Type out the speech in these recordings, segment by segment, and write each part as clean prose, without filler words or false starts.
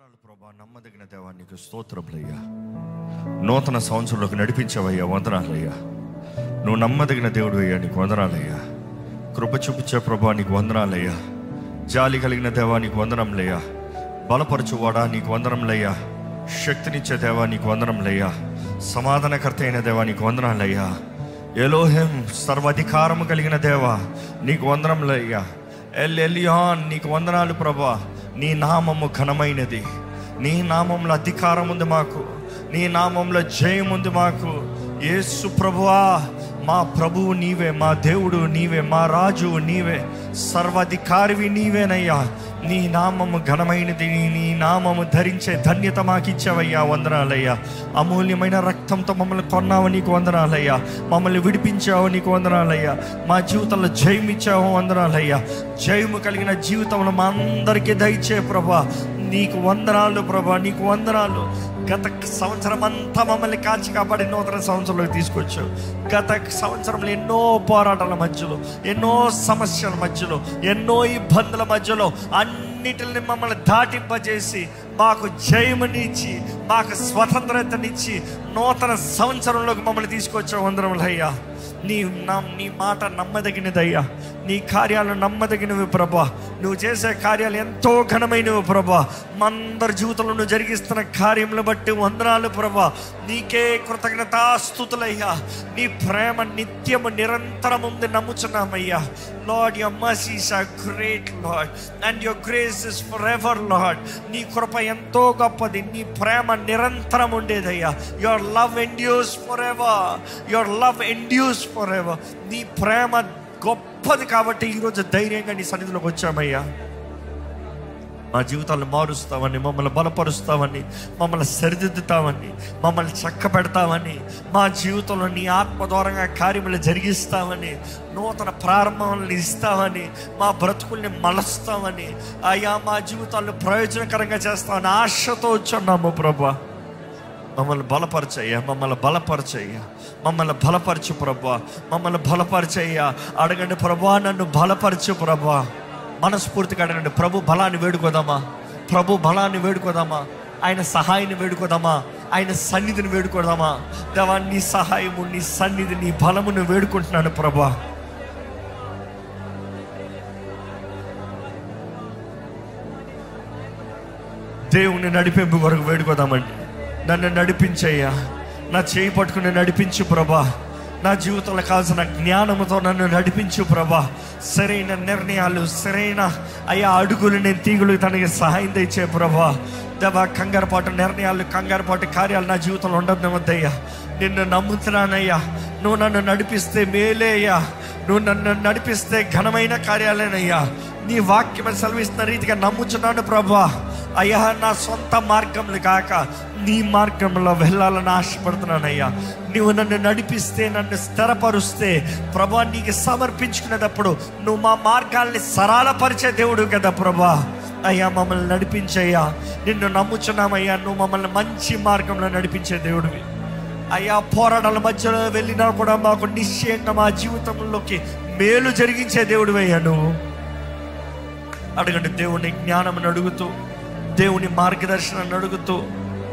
వందనాలు ప్రభా, నమ్మదగిన దేవా, నీకు స్తోత్రములయ్యా. నూతన సంవత్సరంలోకి నడిపించావయ్యా, వందనాలయ్యా. నువ్వు నమ్మదగిన దేవుడు అయ్యా, నీకు వందనాలయ్యా. కృప చూపించే ప్రభా, నీకు వందనాలయ్యా. జాలి కలిగిన దేవా, నీకు వందనంలయ్యా. బలపరచువాడా, నీకు వందనంలయ్యా. శక్తినిచ్చే దేవా, నీకు వందనంలయ్యా. సమాధానకర్త అయిన దేవా, నీకు వందనాలయ్యా. ఎలోహెం, సర్వాధికారము కలిగిన దేవా, నీకు వందనంలయ్యా. ఎల్ ఎలియాన్, నీకు వందనాలు ప్రభా. నీ నామము ఘనమైనది, నీ నామంలో అధికారం ఉంది మాకు, నీ నామంలో జయం ఉంది మాకు. యేసు ప్రభువా, మా ప్రభువు నీవే, మా దేవుడు నీవే, మా రాజు నీవే, సర్వాధికారివి నీవేనయ్యా. నీ నామము ఘనమైనది, నీ నామము ధరించే ధన్యత మాకు ఇచ్చావయ్యా, వందనాలయ్యా. అమూల్యమైన రక్తంతో మమ్మల్ని కొన్నావు, నీకు వందనాలయ్యా. మమ్మల్ని విడిపించావు, నీకు వందనాలయ్యా. మా జీవితంలో జయం ఇచ్చావు, వందనాలయ్యా. జయము కలిగిన జీవితంలో మా అందరికీ దయచే ప్రభా, నీకు వందనాలు ప్రభా, నీకు వందనాలు. గత సంవత్సరం అంతా మమ్మల్ని కాచి కాపాడి నూతన సంవత్సరంలోకి తీసుకొచ్చావు. గత సంవత్సరంలో ఎన్నో పోరాటాల మధ్యలో, ఎన్నో సమస్యల మధ్యలో, ఎన్నో ఇబ్బందుల మధ్యలో అన్నిటిని మమ్మల్ని దాటింపజేసి మాకు జయమునిచ్చి, మాకు స్వతంత్రతనిచ్చి నూతన సంవత్సరంలోకి మమ్మల్ని తీసుకొచ్చావు, వందనములయ్యా. నీ మాట నమ్మదగినదయ్యా. నీ కార్యాలు నమ్మదగినవి ప్రభా. నువ్వు చేసే కార్యాలు ఎంతో ఘనమైనవి ప్రభా. మందరి జీవితంలో నువ్వు జరిగిస్తున్న కార్యములు బట్టి వందనాలు ప్రభా. నీకే కృతజ్ఞతాస్తుతులయ్యా. నీ ప్రేమ నిత్యము నిరంతరం ఉంది నమ్ముచున్నామయ్యా. Lord, your mercies are great Lord, and your grace is for ever Lord. నీ కృప ఎంతో గొప్పది, నీ ప్రేమ నిరంతరం ఉండేదయ్యా. Your love endures for ever, your love endures for ever. నీ ప్రేమ గొప్పది కాబట్టి ఈరోజు ధైర్యంగా నీ సన్నిధిలోకి వచ్చామయ్యా. మా జీవితాలను మారుస్తావని, మమ్మల్ని బలపరుస్తావని, మమ్మల్ని సరిదిద్దుతావని, మమ్మల్ని చక్క పెడతావని, మా జీవితంలో నీ ఆత్మ ద్వారంగా కార్యములు జరిగిస్తావని, నూతన ప్రారంభాలను ఇస్తావని, మా బ్రతుకుల్ని మలస్తావని, అయ్యా మా జీవితాలను ప్రయోజనకరంగా చేస్తావని ఆశతో వచ్చున్నాము ప్రభా. మమ్మల్ని బలపరచయ్యా, మమ్మల్ని బలపరచయ్యా, మమ్మల్ని బలపరచు ప్రభా, మమ్మల్ని బలపరచయ్యా. అడగండి ప్రభా, నన్ను బలపరచు ప్రభా. మనస్ఫూర్తిగా అడగండి. ప్రభు బలాన్ని వేడుకోదామా, ప్రభు బలాన్ని వేడుకోదామా, ఆయన సహాయాన్ని వేడుకోదామా, ఆయన సన్నిధిని వేడుకోదామా. దేవా, నీ సహాయము, నీ సన్నిధి, నీ బలమును వేడుకుంటున్నాను ప్రభా. దేవుని నడిపింపు కొరకు వేడుకోదామండి. నన్ను నడిపించయ్యా, నా చేయి పట్టుకుని నడిపించు ప్రభా. నా జీవితంలో కావాల్సిన జ్ఞానంతో నన్ను నడిపించు ప్రభా. సరైన నిర్ణయాలు, సరైన అయ్యా అడుగులు, నేను తీగులు తనకి సహాయం తెచ్చే ప్రభా. దేవా, కంగారుపాటు నిర్ణయాలు, కంగారుపాటు కార్యాలు నా జీవితంలో ఉండవద్దయ్యా. నిన్ను నమ్ముతున్నానయ్యా. నువ్వు నన్ను నడిపిస్తే మేలే అయ్యా. నువ్వు నన్ను నడిపిస్తే ఘనమైన కార్యాలేనయ్యా. నీ వాక్యం సెలవిస్తున్న రీతిగా నమ్ముచున్నాను ప్రభా. అయ్యా, నా సొంత మార్గంలో కాక నీ మార్గంలో వెళ్ళాలని ఆశపడుతున్నానయ్యా. నువ్వు నన్ను నడిపిస్తే, నన్ను స్థిరపరుస్తే ప్రభా, నీకు సమర్పించుకునేటప్పుడు నువ్వు మా మార్గాల్ని సరళపరిచే దేవుడు కదా ప్రభా. అయ్యా, మమ్మల్ని నడిపించయ్యా. నిన్ను నమ్ముచున్నామయ్యా. నువ్వు మమ్మల్ని మంచి మార్గంలో నడిపించే దేవుడివి అయ్యా. పోరాటాల మధ్యలో వెళ్ళినా కూడా మాకు నిశ్చయంగా మా జీవితంలోకి మేలు జరిగించే దేవుడివయ్యా నువ్వు. అడగండి. దేవుని జ్ఞానం అడుగుతూ, దేవుని మార్గదర్శనాన్ని అడుగుతూ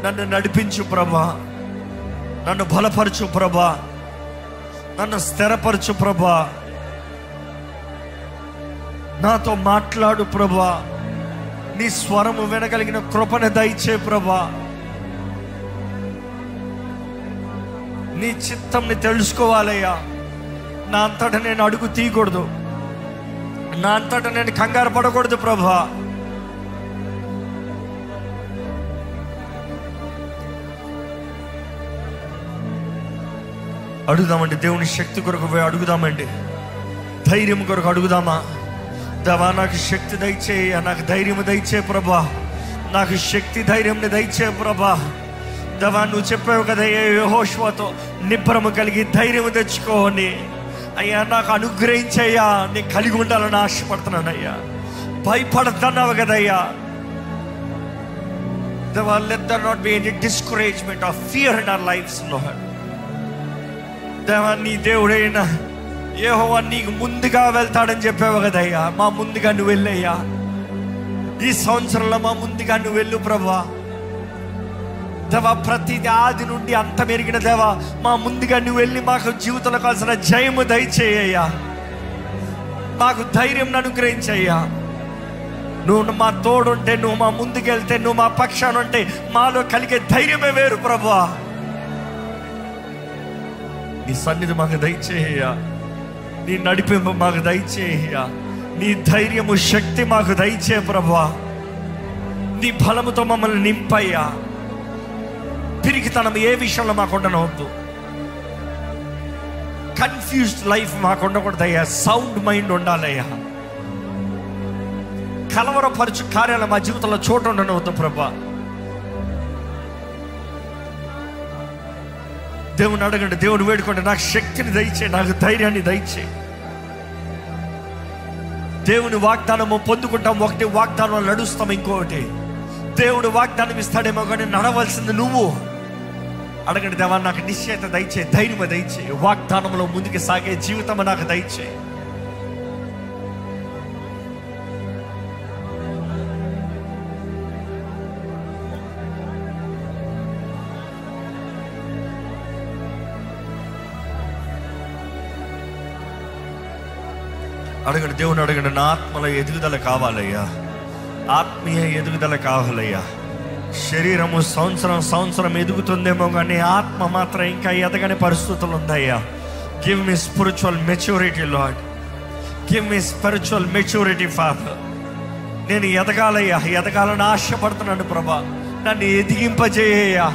నన్ను నడిపించు ప్రభా. నన్ను బలపరచు ప్రభా. నన్ను స్థిరపరచు ప్రభా. నాతో మాట్లాడు ప్రభా. నీ స్వరము వినగలిగిన కృపను దయచే ప్రభా. నీ చిత్తంని తెలుసుకోవాలయ్యా. నా అంతటా నేను అడుగు తీయకూడదు, నా అంతటా నేను కంగారు పడకూడదు ప్రభా. అడుగుదామండి. దేవుని శక్తి కొరకు అడుగుదామండి. ధైర్యం కొరకు అడుగుదామా. దేవా, నాకు శక్తి దయచేయ, నాకు ధైర్యం దయచే ప్రభా. నాకు శక్తి ధైర్యంని దయచే ప్రభా. దేవా, నువ్వు చెప్పావు కదా యెహోషువతో, నిబ్బరము కలిగి ధైర్యం తెచ్చుకోని అయ్యా. నాకు అనుగ్రహించయ్యా. నేను కలిగి ఉండాలని ఆశపడుతున్నానయ్యా. భయపడుతున్నావు కదయ్యా. దేవా, let there not be any discouragement or fear in our lives Lord. దేవా, నీ దేవుడైనా యెహోవా నీకు ముందుగా వెళ్తాడని చెప్పావు కదయ్యా. మా ముందుగా నువ్వు వెళ్ళయ్యా. ఈ సంవత్సరంలో మా ముందుగా నువ్వు వెళ్ళు ప్రభువా. దేవా, ప్రతిది ఆది నుండి అంత మెరిగిన దేవా, మా ముందుగా నువ్వు వెళ్ళి మాకు జీవితంలో కావాల్సిన జయము దయచేయ్యా. మాకు ధైర్యం అనుగ్రహించయ్యా. నువ్వు మా తోడుంటే, నువ్వు మా ముందుకెళ్తే, నువ్వు మా పక్షాన ఉంటే మాలో కలిగే ధైర్యమే వేరు ప్రభువా. నీ సన్నిధి మాకు దయచేయ్యా. నీ నడిపింపు మాకు దయచేయ్యా. నీ ధైర్యము శక్తి మాకు దయచే ప్రభువా. నీ బలముతో మమ్మల్ని నింపయ్యా. పిరికితనం ఏ విషయంలో మాకు ఉండనవద్దు. కన్ఫ్యూజ్డ్ లైఫ్ మాకు ఉండకూడదయ్యా. సౌండ్ మైండ్ ఉండాలయ్యా. కలవరపరచు కార్యాలు మా జీవితంలో చోటు ఉండనవద్దు ప్రభా. దేవుని అడగండి, దేవుని వేడుకోండి. నాకు శక్తిని దయచే, నాకు ధైర్యాన్ని దయచే. దేవుని వాగ్దానము పొందుకుంటాం ఒకటి, వాగ్దానం నడుస్తాం ఇంకొకటి. దేవుడు వాగ్దానం ఇస్తాడేమో కానీ నడవలసింది నువ్వు. అడగండి, దేవా నాకు నిశ్చయత దయచే, ధైర్యం దయచే, వాగ్దానంలో ముందుకు సాగే జీవితం నాకు దయచే. అడగండి, దేవుని అడగండి. నా ఆత్మలో ఎదుగుదల కావాలయ్యా. ఆత్మీయ ఎదుగుదల కావాలయ్యా. శరీరము సంవత్సరం ఎదుగుతుందేమో కానీ ఆత్మ మాత్రం ఇంకా ఎదగని పరిస్థితులు ఉందయ్యా. Give me spiritual maturity lord. Give me spiritual maturity father. నేను ఎదగాలయ్యా, ఎదగాలని ఆశపడుతున్నాను ప్రభా. నన్ను ఎదిగింపజేయ్యా.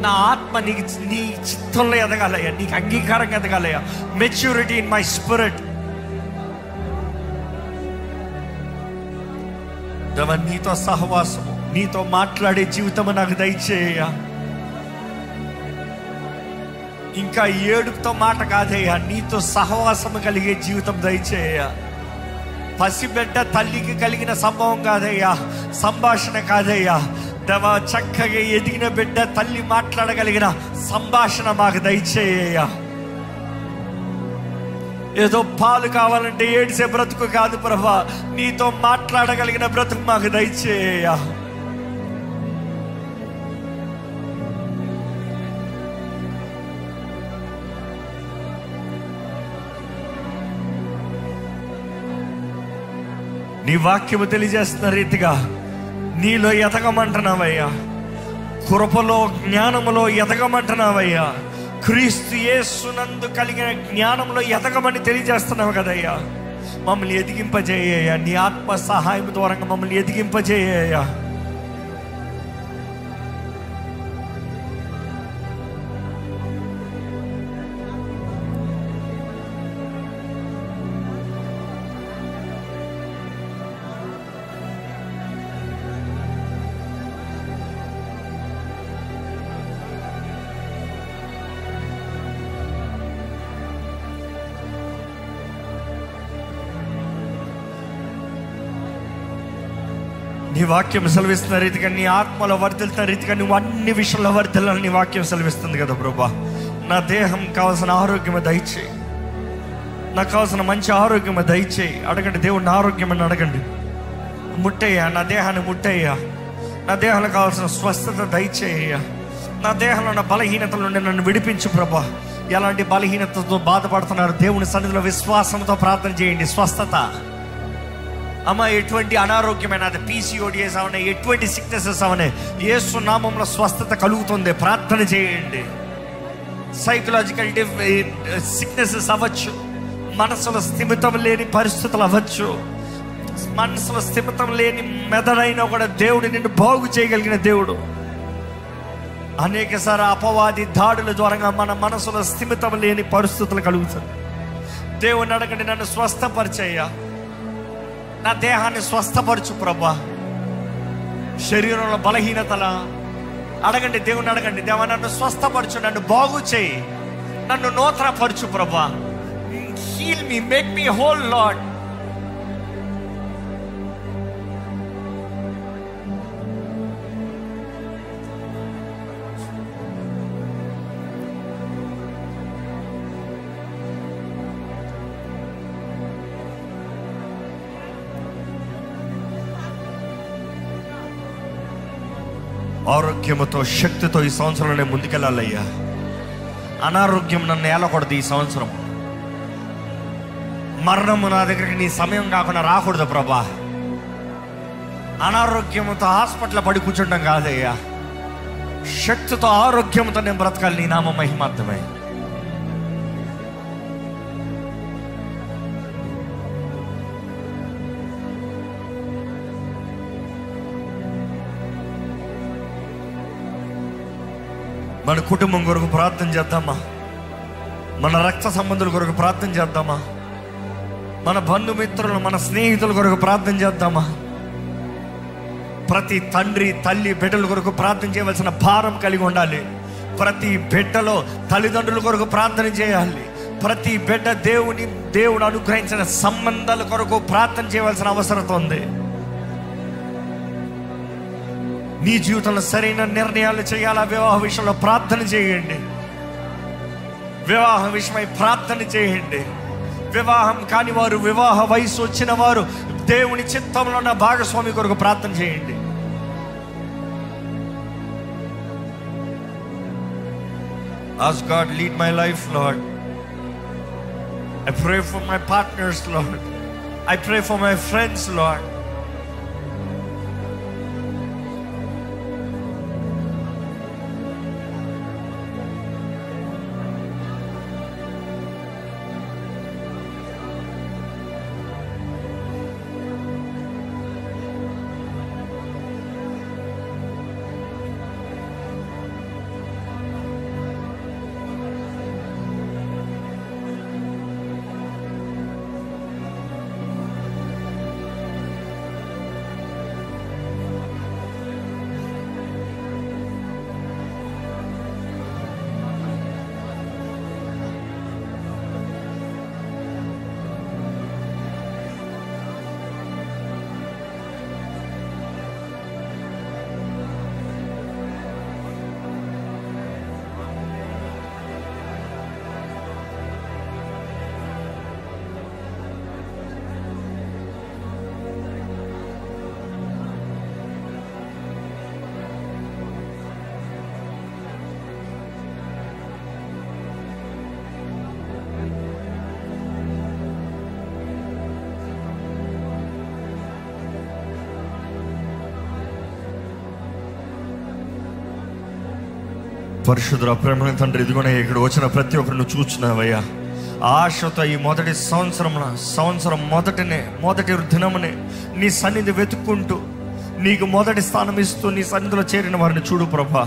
నా ఆత్మ నీ చిత్తంలో ఎదగాలయ్యా, నీకు అంగీకారంగా ఎదగాలయ్యా. Maturity in my spirit. దేవా, నీతో సహవాసము, నీతో మాట్లాడే జీవితం నాకు దయచేయ. ఇంకా ఏడుపుతో మాట కాదయ్యా, నీతో సహవాసము కలిగే జీవితం దయచేయ. పసిబిడ్డ తల్లికి కలిగిన సంభవం కాదయ్యా, సంభాషణ కాదయ్యా. దేవా, చక్కగా ఎదిగిన బిడ్డ తల్లి మాట్లాడగలిగిన సంభాషణ మాకు దయచేయ. ఏదో పాలు కావాలంటే ఏడిసే బ్రతుకు కాదు ప్రభా, నీతో మాట్లాడగలిగిన బ్రతుకు మాకు దయచేయ. నీ వాక్యము తెలియజేస్తున్న రీతిగా నీలో ఎదగమంటున్నావయ్యా. కృపలో జ్ఞానములో ఎదగమంటున్నావయ్యా. క్రీస్తు యేసునందు కలిగిన జ్ఞానంలో ఎదగమని తెలియజేస్తున్నావు కదయ్యా. మమ్మల్ని ఎదిగింపజేయ్యా. నీ ఆత్మ సహాయం ద్వారా మమ్మల్ని ఎదిగింపజేయ్యా. నీ వాక్యం సెలవిస్తున్న రీతిగా, నీ ఆత్మలో వర్ధిల్తున్న రీతిగా నువ్వు అన్ని విషయంలో వర్ధిల్లని నీ వాక్యం సెలవిస్తుంది కదా ప్రభా. నా దేహం కావాల్సిన ఆరోగ్యము దయచేయి. నాకు కావాల్సిన మంచి ఆరోగ్యము దయచేయి. అడగండి, దేవుడిని ఆరోగ్యమని అడగండి. ముట్టయ్యా, నా దేహాన్ని ముట్టయ్యా. నా దేహంలో కావాల్సిన స్వస్థత దయచేయ్యా. నా దేహంలో ఉన్న బలహీనతల నుండి నన్ను విడిపించు ప్రభా. ఎలాంటి బలహీనతతో బాధపడుతున్నారు దేవుని సన్నిధిలో విశ్వాసంతో ప్రార్థన చేయండి. స్వస్థత అమ్మ, ఎటువంటి అనారోగ్యమైన, అది పీసీఓడిఎస్ అవనే, ఎటువంటి సిక్నెసెస్ అవనే, యేసు నామంలో స్వస్థత కలుగుతుంది. ప్రార్థన చేయండి. సైకలాజికల్ సిక్నెసెస్ అవ్వచ్చు, మనసులో స్థిమితం లేని పరిస్థితులు అవ్వచ్చు, మనసులో స్థిమితం లేని మెదడైనా కూడా దేవుడు నిన్ను బాగు చేయగలిగిన దేవుడు. అనేకసారి అపవాది దాడుల ద్వారా మన మనసులో స్థిమితం లేని పరిస్థితులు కలుగుతుంది. దేవుని అడగండి, నన్ను స్వస్థపరిచయ్యా. నా దేహాన్ని స్వస్థపరచు ప్రభా. శరీరంలో బలహీనతల అడగండి, దేవుని అడగండి. దేవా, నన్ను స్వస్థపరచు, నన్ను బాగు చేయి, నన్ను నూతనపరచు ప్రభా. Heal me, make me whole Lord. ఆరోగ్యముతో, శక్తితో ఈ సంవత్సరంలో నేను ముందుకెళ్ళాలయ్యా. అనారోగ్యం నన్ను ఏలకూడదు ఈ సంవత్సరం. మరణము నా దగ్గరికి నీ సమయం కాకుండా రాకూడదు ప్రభా. అనారోగ్యంతో హాస్పిటల్ పడి కూర్చుంటాం కాదయ్యా. శక్తితో, ఆరోగ్యంతో నేను బ్రతకాలి నీ నామ మహిమార్థమై. మన కుటుంబం కొరకు ప్రార్థన చేద్దామా? మన రక్త సంబంధుల కొరకు ప్రార్థన చేద్దామా? మన బంధుమిత్రులు, మన స్నేహితుల కొరకు ప్రార్థన చేద్దామా? ప్రతి తండ్రి, తల్లి బిడ్డల కొరకు ప్రార్థన చేయవలసిన భారం కలిగి ఉండాలి. ప్రతి బిడ్డలో తల్లిదండ్రుల కొరకు ప్రార్థన చేయాలి. ప్రతి బిడ్డ దేవుడు అనుగ్రహించిన సంబంధాల కొరకు ప్రార్థన చేయవలసిన అవసరం ఉంది. నీ జీవితంలో సరైన నిర్ణయాలు చేయాలా? వివాహ విషయంలో ప్రార్థన చేయండి. వివాహ విషయమై ప్రార్థన చేయండి. వివాహం కాని వారు, వివాహ వయసు వచ్చిన వారు దేవుని చిత్తంలో ఉన్న భాగస్వామి కొరకు ప్రార్థన చేయండి. Ask God, lead my life, Lord. I pray for my partners, Lord. I pray for my friends, Lord. పరిశుద్ధ ప్రేమ తండ్రి, ఇదిగోనే ఇక్కడ వచ్చిన ప్రతి ఒక్కరిని చూస్తున్నావయ్యా. ఆశతో ఈ మొదటి సంవత్సరం మొదటి దినమునే నీ సన్నిధి వెతుక్కుంటూ నీకు మొదటి స్థానం ఇస్తూ నీ సన్నిధిలో చేరిన వారిని చూడు ప్రభా.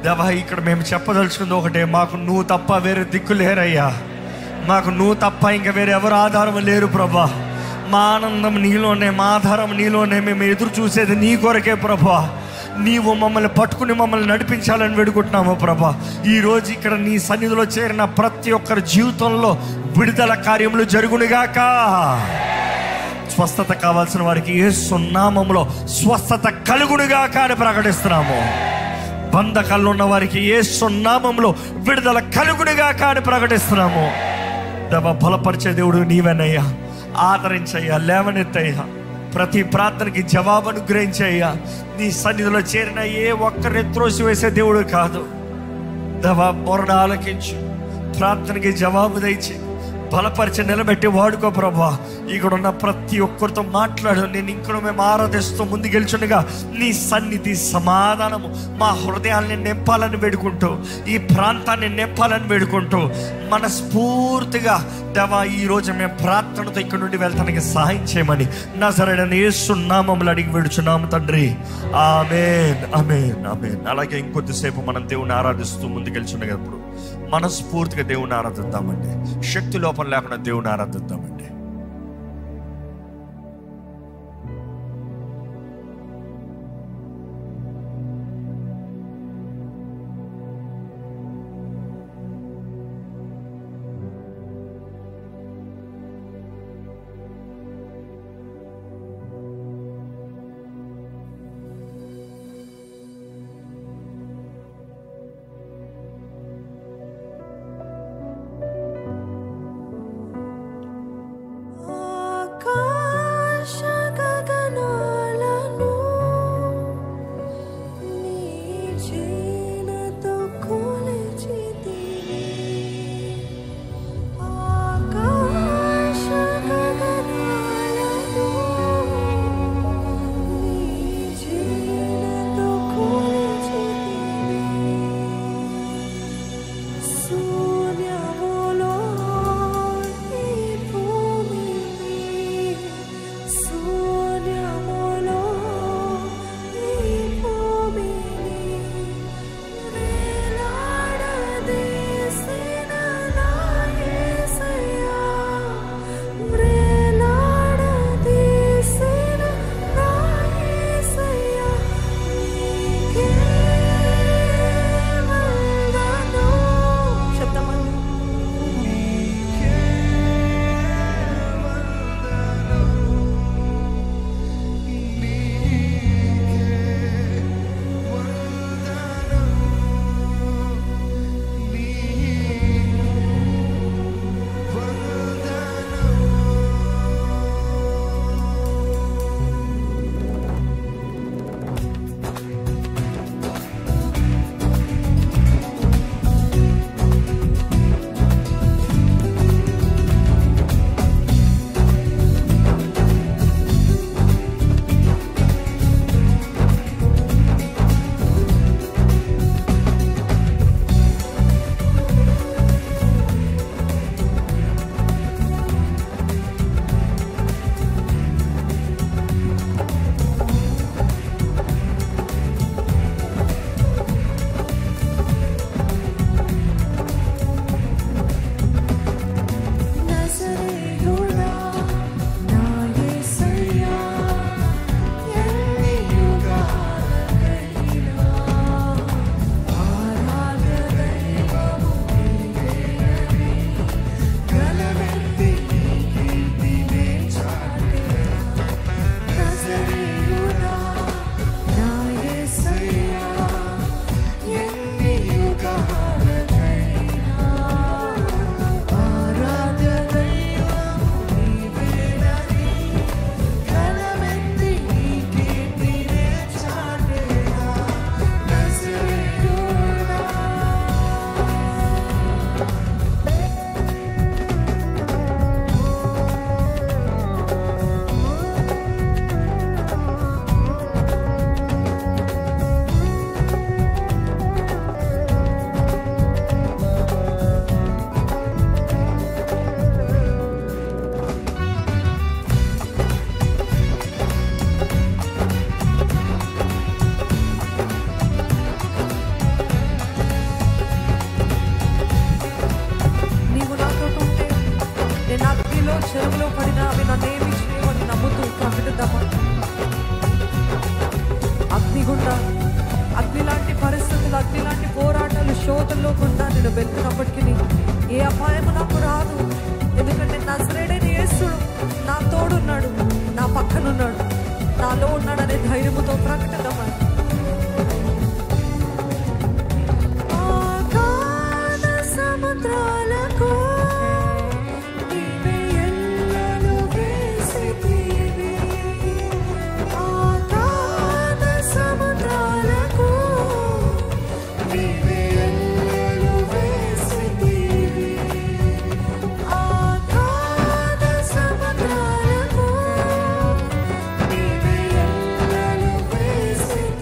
దేవా, ఇక్కడ మేము చెప్పదలుచుకుంది ఒకటే, మాకు నువ్వు తప్ప వేరే దిక్కు లేరయ్యా. మాకు నువ్వు తప్ప ఇంకా వేరే ఎవరు ఆధారం లేరు ప్రభా. మా ఆనందం నీలోనే, మా ఆధారం నీలోనే. మేము ఎదురు చూసేది నీ కొరకే ప్రభా. నీవు మమ్మల్ని పట్టుకుని మమ్మల్ని నడిపించాలని వేడుకుంటున్నాము ప్రభా. ఈరోజు ఇక్కడ నీ సన్నిధిలో చేరిన ప్రతి ఒక్కరి జీవితంలో విడుదల కార్యములు జరుగునుగాక. స్వస్థత కావాల్సిన వారికి యేసు నామములో స్వస్థత కలుగునుగాక అని ప్రకటిస్తున్నాము. బంధకాల్లో ఉన్న వారికి యేసు నామములో విడుదల కలుగునుగాక అని ప్రకటిస్తున్నాము. దేవా, బలపరిచే దేవుడు నీవేనయ్యా. ఆదరించయ్యా, లేవనెత్తయ్యా. ప్రతి ప్రార్థనకి జవాబు అనుగ్రహించయ్యా. నీ సన్నిధిలో చేరిన ఏ ఒక్కరిని త్రోసివేసే దేవుడు కాదు. దేవా, మొరణ ఆలకించు, ప్రార్థనకి జవాబు దయచి బలపరిచి నిలబెట్టి వాడుకో ప్రభా. ఇక్కడ ఉన్న ప్రతి ఒక్కరితో మాట్లాడు. నేను ఇంకను మేము ఆరాధిస్తూ ముందుకెళ్చుండగా నీ సన్నిధి సమాధానము మా హృదయాల్ని నింపాలని వేడుకుంటూ, ఈ ప్రాంతాన్ని నింపాలని వేడుకుంటూ, మనస్ఫూర్తిగా దేవా ఈరోజు మేము ప్రార్థనతో ఇక్కడ నుండి వెళ్తానికి సహాయం చేయమని నజరేయుడైన యేసు నామములో అడిగి వేడుచున్నాము తండ్రి. ఆమేన్, ఆమేన్, ఆమేన్. అలాగే ఇంకొద్దిసేపు మనం దేవుని ఆరాధిస్తూ ముందుకెళ్చుండేటప్పుడు మనస్ఫూర్తిగా దేవుని ఆరాధిద్దామండి. శక్తి లోపం లేకుండా దేవుని ఆరాధిద్దామండి. గుండా, అగ్ని లాంటి పరిస్థితులు, అగ్ని లాంటి పోరాటాలు, శోధనలో గుండా నేను వెళ్తున్నప్పటికీ ఏ అపాయము నాకు రాదు. ఎందుకంటే నజరేయుడైన యేసుడు నా తోడున్నాడు, నా పక్కనున్నాడు, నాలో ఉన్నాడనే ధైర్యముతో ప్రకటిద్దామని. సముద్రాలకు నీవే ఎల్లలు వేసితివి, ఆకాద సముద్రాలకు నీవే ఎల్లలు వేసితివి, ఆకాద సముద్రాలకు నీవే ఎల్లలు వేసితివి.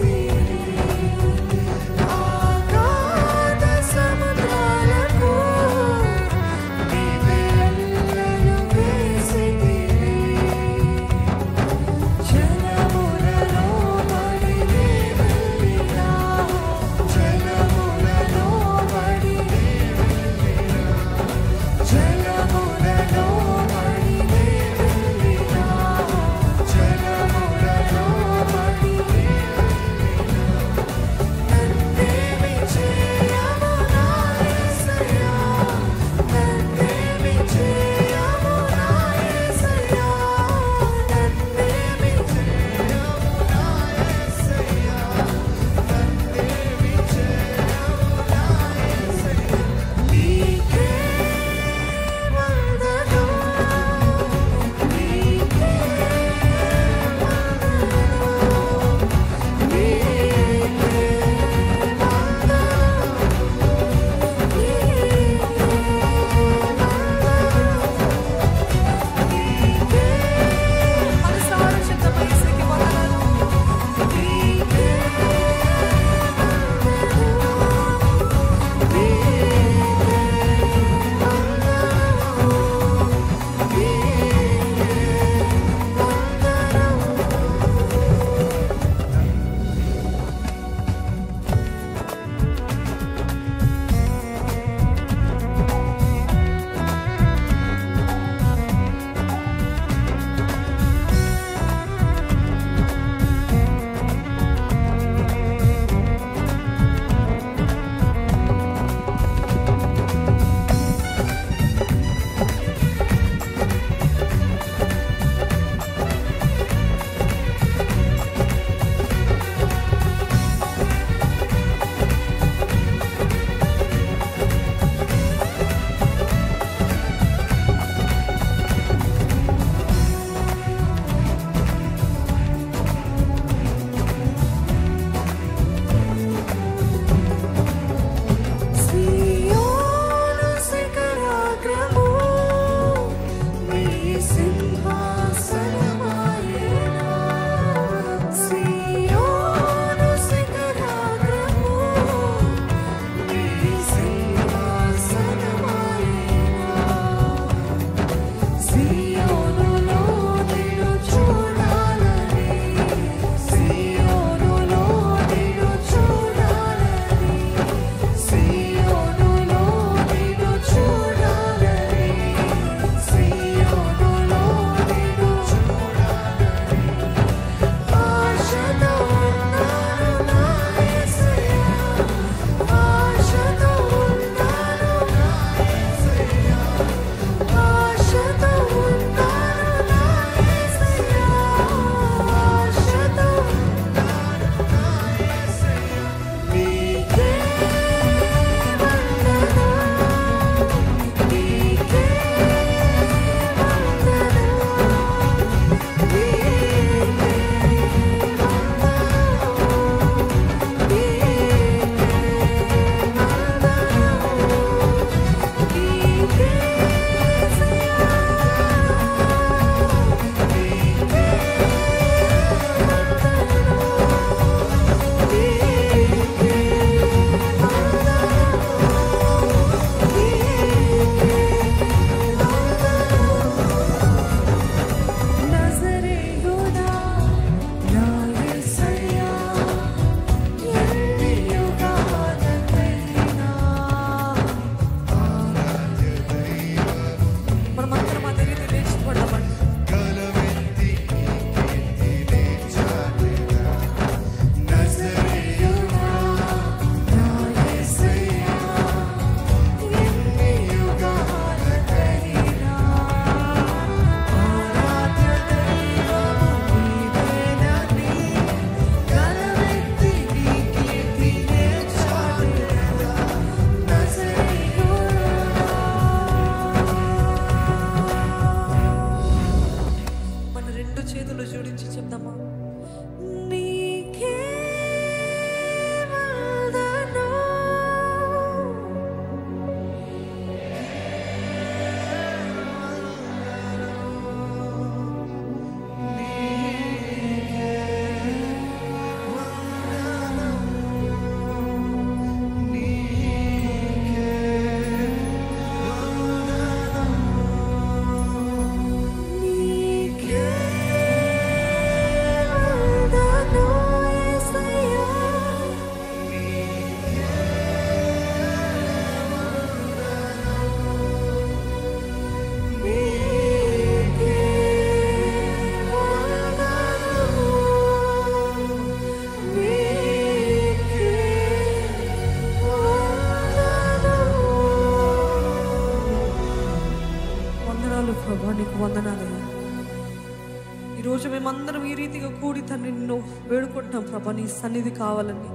మేమందరం ఈ రీతిగా కూడి తండ్రి నిన్ను వేడుకుంటున్నాం ప్రభా. నీ సన్నిధి కావాలని,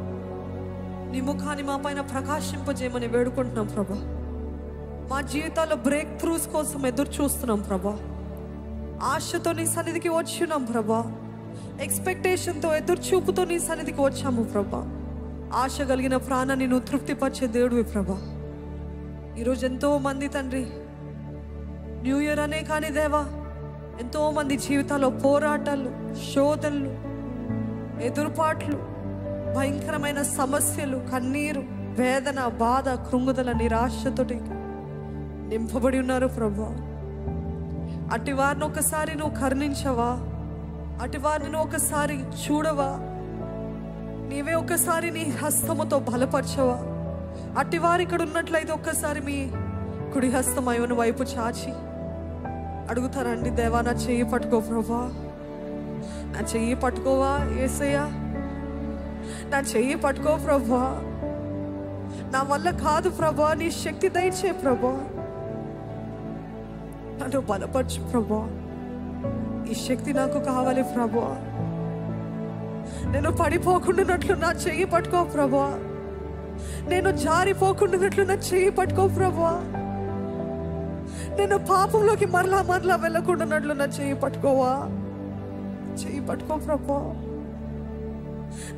నీ ముఖాన్ని మా పైన ప్రకాశింపజేయమని వేడుకుంటున్నాం ప్రభా. మా జీవితాల్లో బ్రేక్ త్రూస్ కోసం ఎదురు చూస్తున్నాం ప్రభా. ఆశతో నీ సన్నిధికి వచ్చున్నాం ప్రభా. ఎక్స్పెక్టేషన్తో, ఎదురు చూపుతో నీ సన్నిధికి వచ్చాము ప్రభా. ఆశ కలిగిన ప్రాణాన్ని నువ్వు తృప్తిపరిచే దేవుడివి ప్రభా. ఈరోజు ఎంతో మంది తండ్రి న్యూ ఇయర్ అనే కానీ దేవా, ఎంతో మంది జీవితాల్లో పోరాటాలు, శోధనలు, ఎదురుపాట్లు, భయంకరమైన సమస్యలు, కన్నీరు, వేదన, బాధ, కృంగుదల, నిరాశతోటి నింపబడి ఉన్నారు ప్రభా. అటు వారిని ఒకసారి నువ్వు కరుణించవా? అటు వారిని నువ్వు ఒకసారి చూడవా? నీవే ఒకసారి నీ హస్తముతో బలపరచవా? అటు వారు ఇక్కడ ఉన్నట్లయితే ఒక్కసారి మీ కుడి హస్తం అయ్యను వైపు చాచి అడుగుతారండి, దేవా నా చెయ్యి పట్టుకో ప్రభా, నా చెయ్యి పట్టుకోవా యేసయ్యా, నా చెయ్యి పట్టుకో ప్రభా, నా వల్ల కాదు ప్రభా, నీ శక్తి దయచే ప్రభా, నన్ను బలపరచు ప్రభా, ఈ శక్తి నాకు కావాలి ప్రభా, నేను పడిపోకుండానట్లు నా చెయ్యి పట్టుకో ప్రభా, నేను జారిపోకుండానట్లు నా చెయ్యి పట్టుకో ప్రభా, నేను పాపంలోకి మరలా వెళ్ళకుండానట్లు నా చెయ్యి పట్టుకోవా, చెయ్యి పట్టుకో ప్రభా,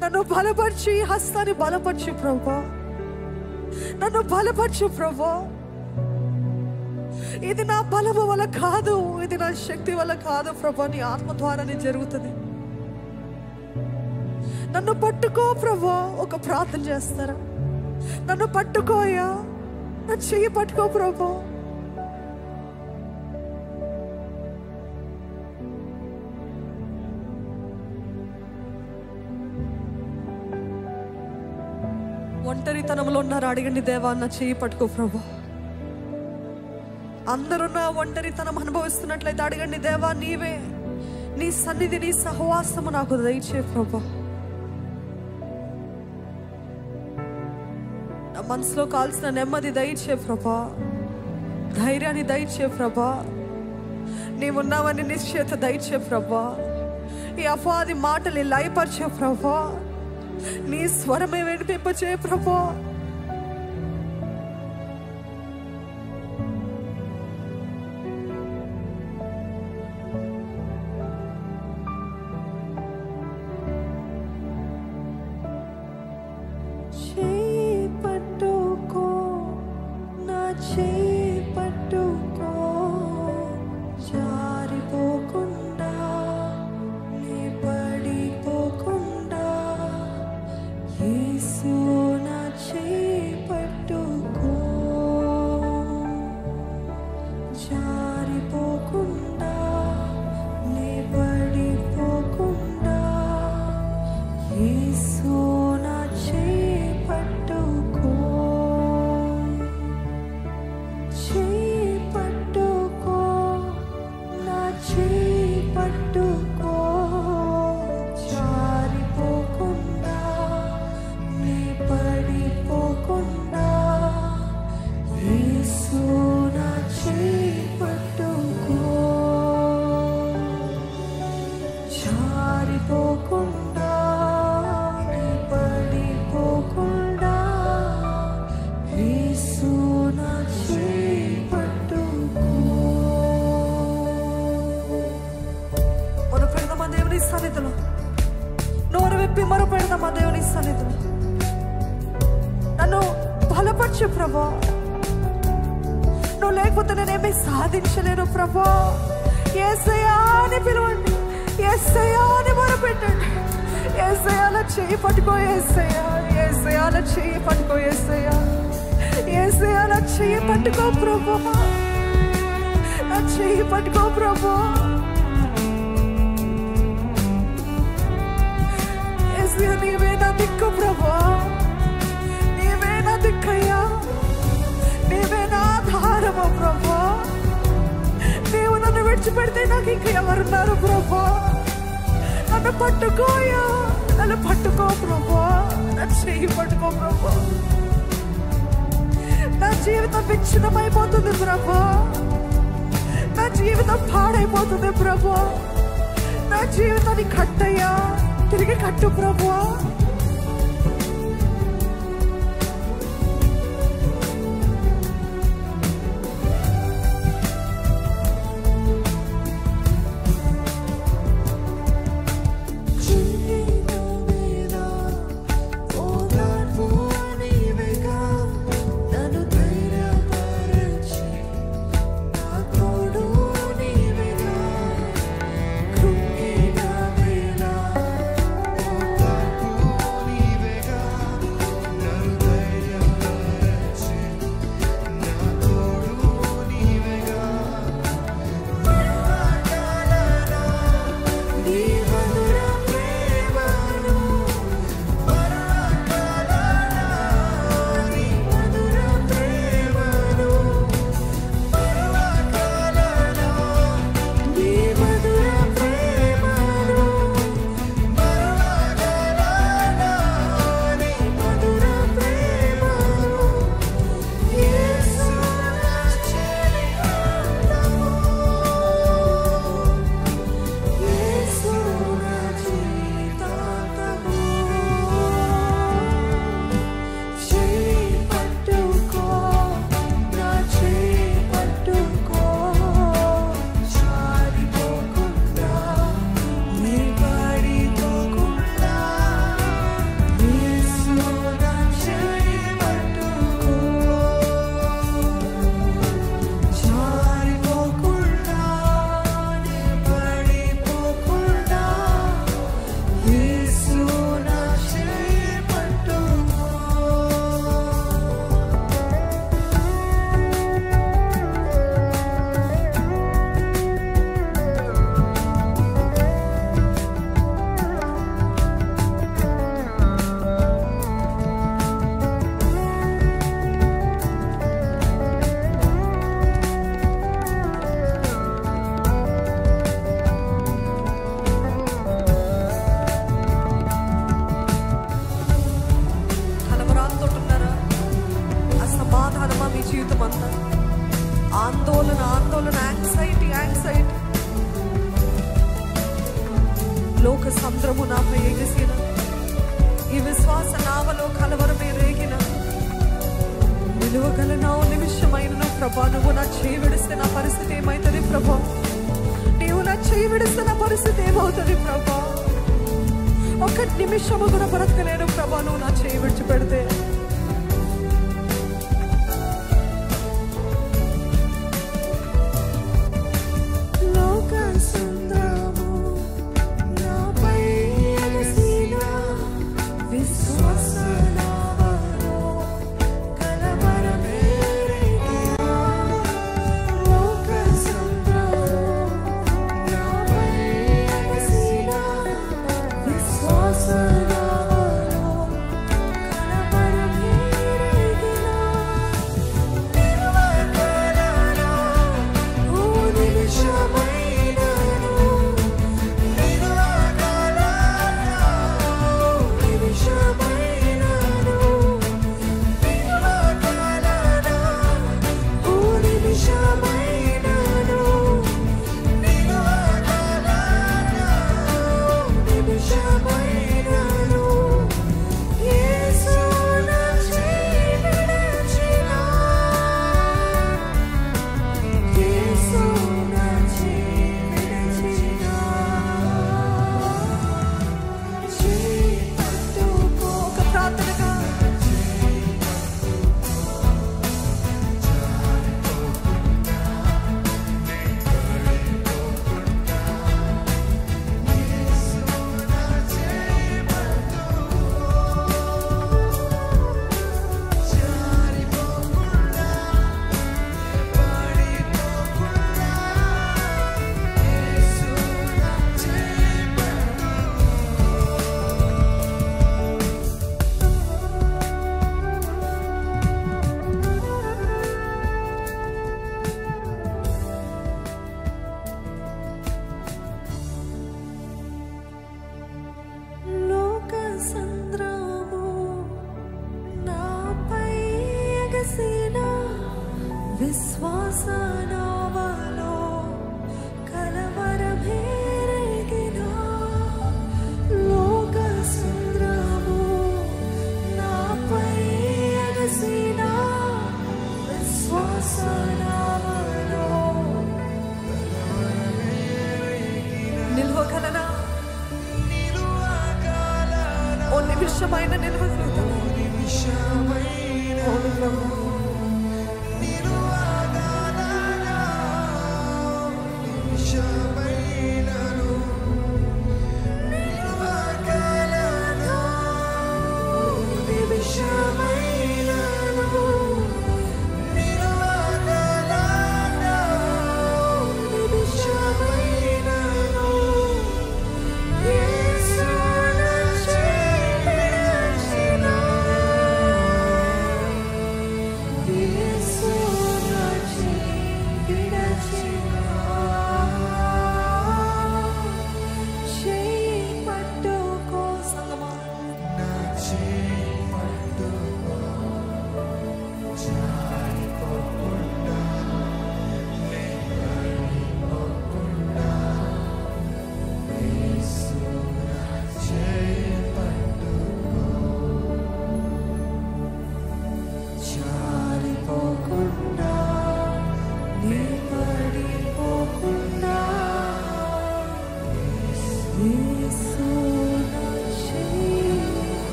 నన్ను బలపరిచి హస్తాన్ని బలపరచు ప్రభా, నన్ను బలపరచు ప్రభా. ఇది నా బలము వల్ల కాదు, ఇది నా శక్తి వల్ల కాదు ప్రభా, నీ ఆత్మ ద్వారానే జరుగుతుంది. నన్ను పట్టుకో ప్రభా. ఒక ప్రార్థన చేస్తారా? నన్ను పట్టుకోయా, నా చెయ్యి పట్టుకో ప్రభా. ఒంటరితనంలో ఉన్నారు, అడగండి, దేవా నా చెయ్యి పట్టుకో ప్రభా. అందరూ నా ఒంటరితనం అనుభవిస్తున్నట్లయితే అడగండి, దేవా నీవే నీ సన్నిధి, నీ సహవాసము నాకు దయచే ప్రభా. నా మనసులో కాల్సిన నెమ్మది దయచే ప్రభా, ధైర్యాన్ని దయచే ప్రభా, నీవున్నావని నిశ్చయత దయచే ప్రభా. ఈ అపవాది మాటలు లయపరిచే ప్రభా, నీ స్వరమే వినిపింపచే ప్రభా. చెయ్యి పట్టుకో, నా చెయ్యి పట్టుకో, జారిపోకుండా, నీ పడిపోకుండా, యేసు నా చెయ్యి పట్టుకో, జారిపోకుండా, నీ పడిపోకుండా, యేసు నా చెయ్యి పట్టుకో, చెయ్యి పట్టుకో, నా చెయ్యి పట్టుకో, జారిపోకుండా, నీ పడిపోకుండా, యేసు నా చెయ్యి పట్టుకో, జారిపోకుండా, నీ పడిపోకుండా, యేసు నా చెయ్యి పట్టుకో. మొరపెడదామా దేవుని సన్నిధిలో, నోరు విప్పి మొరపెడదామా దేవుని సన్నిధిలో. నన్ను బలపరచు ప్రభా, నువ్వు లేకపోతే నేనేమీ సాధించలేను ప్రభా. యేసయ్యా అని పిలవండి, యేసయ్యా అని మొరపెట్టండి. యేసయ్యా నా చెయ్యి పట్టుకో, యేసయ్యా, యేసయ్యా నా చెయ్యి పట్టుకో, యేసయ్యా, యేసయ్యా నా చెయ్యి పట్టుకో ప్రభా, నా చెయ్యి పట్టుకో ప్రభా. యేసయ్యా నీవే నా దిక్కు ప్రభా, నీవే నా దిక్కయ్యా, నీవే నా ఆధారము ప్రభా. నీవు నన్ను విడిచిపెడితే నాకు ఇంక ఎవరున్నారు ప్రభా? నన్ను పట్టుకోయా, నన్ను పట్టుకో ప్రభా, నా చెయ్యి పట్టుకో ప్రభా. నా జీవితం విచ్ఛిన్నమైపోతుంది ప్రభా, నా జీవితం పాడైపోతుంది ప్రభా, నా నా జీవితాన్ని కట్టయ్యా, తిరిగి కట్టు ప్రభువా. ఆందోళన, యాంగ్జైటీ. లోక సముద్రము నాపై ఎగిసిన, ఈ విశ్వాస నావలో కలవరమే రేగిన, నిలువగలనా నిమిషమైన ప్రభా, నువ్వు నా చేయి విడిస్తే నా పరిస్థితి ఏమైతుంది ప్రభా? నీవు నా చేయి విడిస్తే నా పరిస్థితి ఏమవుతుంది ప్రభా? ఒక నిమిషము కూడా బ్రతకలేను ప్రభా నువ్వు నా చేయి విడిచిపెడితే. But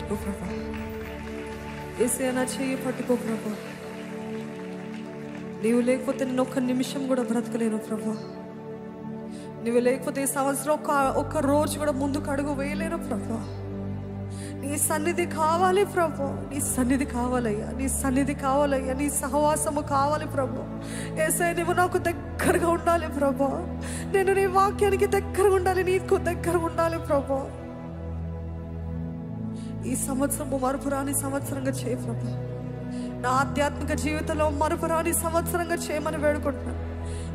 పట్టుకో ప్రభా. యేసయ్యా నా చెయ్యి పట్టుకో ప్రభా. నీవు లేకపోతే నేను ఒక్క నిమిషం కూడా బ్రతకలేను ప్రభా. నువ్వు లేకపోతే ఈ సంవత్సరం ఒక్క రోజు కూడా ముందుకు అడుగు వేయలేను ప్రభా. నీ సన్నిధి కావాలి ప్రభు, నీ సన్నిధి కావాలయ్యా, నీ సన్నిధి కావాలయ్యా, నీ సహవాసము కావాలి ప్రభు. యేసయ్యా నువ్వు నాకు దగ్గరగా ఉండాలి ప్రభు. నేను నీ వాక్యానికి దగ్గరగా ఉండాలి, నీకు దగ్గరగా ఉండాలి ప్రభు. ఈ సంవత్సరము మరుపురాని సంవత్సరంగా చేయ ప్రభు. నా ఆధ్యాత్మిక జీవితంలో మరుపురాని సంవత్సరంగా చేయమని వేడుకుంటున్నాను.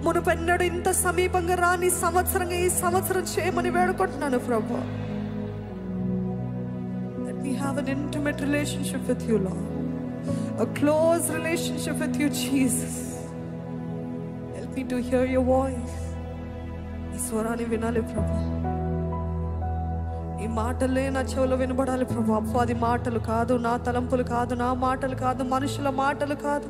మునుపెన్నడు ఇంత సమీపంగా రాని సంవత్సరంగా ఈ సంవత్సరం చేయమని వేడుకుంటున్నాను ప్రభు. We have an intimate relationship with you, Lord. A close relationship with you, Jesus. Help me to hear your voice. ఈ స్వరాన్ని వినాలి ప్రభు. ఈ మాటలే నా చెవులో వినబడాలి ప్రభు. అపవాది మాటలు కాదు, నా తలంపులు కాదు, నా మాటలు కాదు, మనుషుల మాటలు కాదు.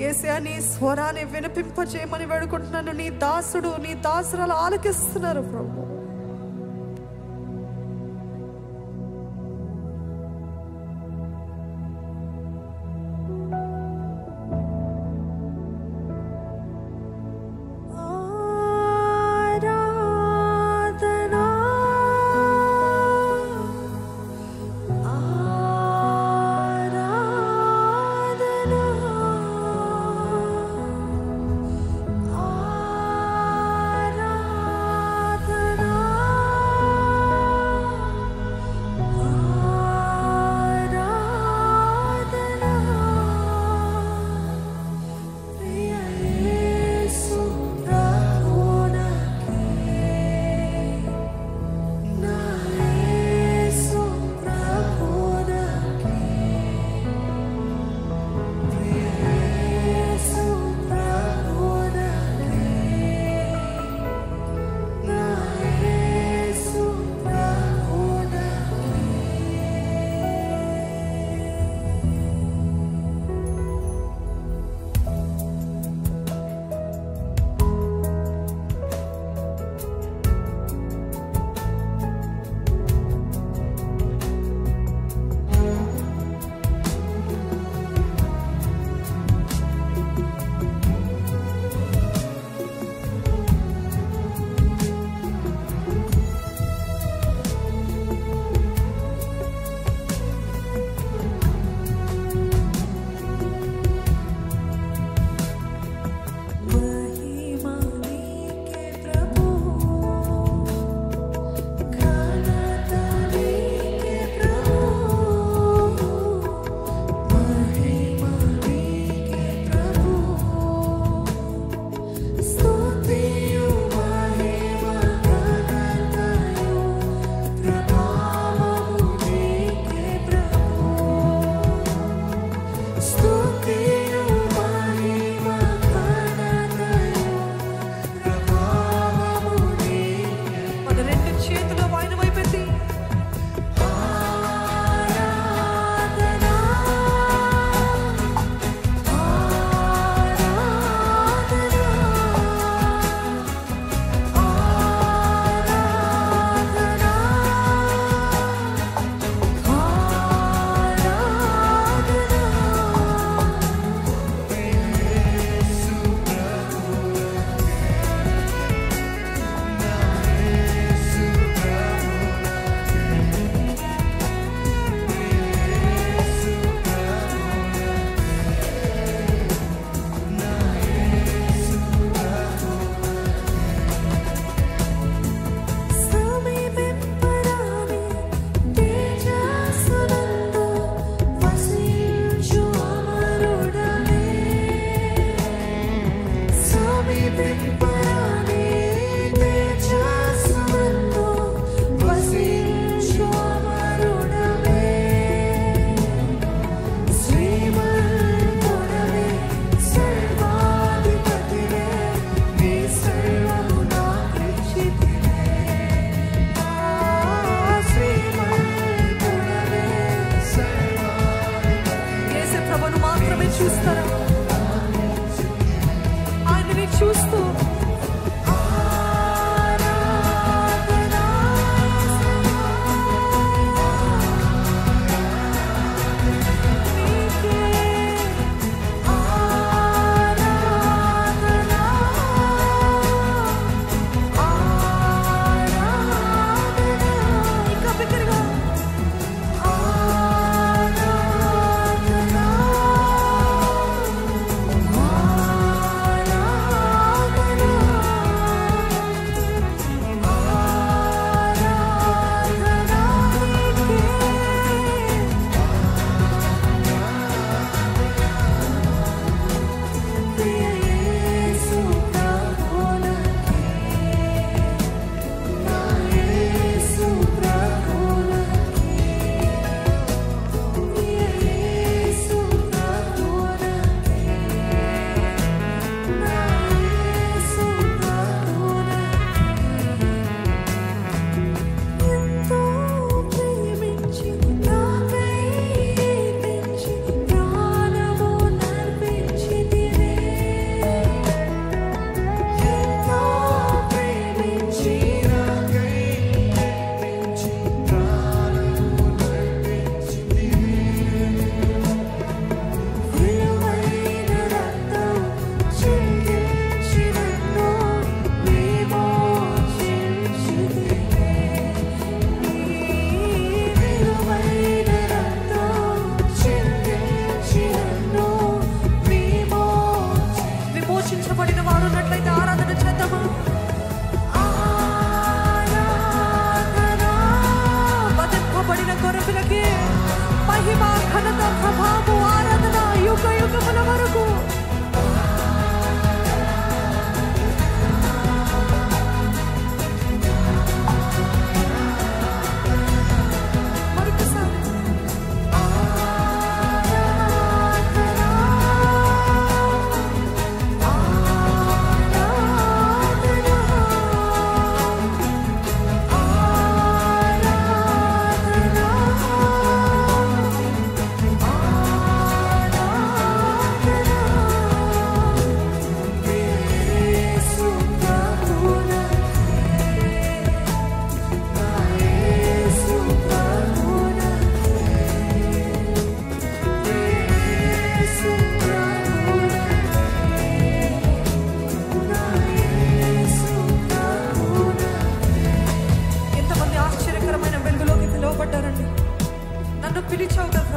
యేసయ్యా నీ స్వరాన్ని వినిపింపజేయమని వేడుకుంటున్నాను. నీ దాసుడు, నీ దాసురాలు ఆలకిస్తున్నారు ప్రభు. ఆరాధనా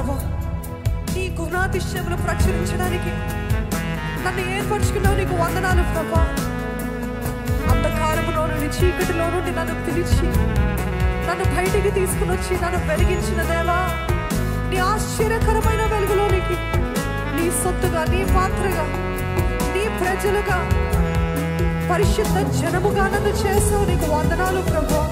ప్రభా. నీ గుణాతిశయములు ప్రచురించడానికి నన్ను ఏర్పరచుకున్నావు. నీకు వందనాలు ప్రభా. అంధకారములో నుండి, చీకటిలో నుండి నన్ను పిలిచి నన్ను బయటికి తీసుకుని వచ్చి నన్ను వెలిగించిన దేవా, నీ ఆశ్చర్యకరమైన వెలుగులోనికి నీ సొత్తుగా, నీ పాత్రగా, నీ ప్రజలుగా, పరిశుద్ధ జనముగా నన్ను చేసావు. నీకు వందనాలు ప్రభా.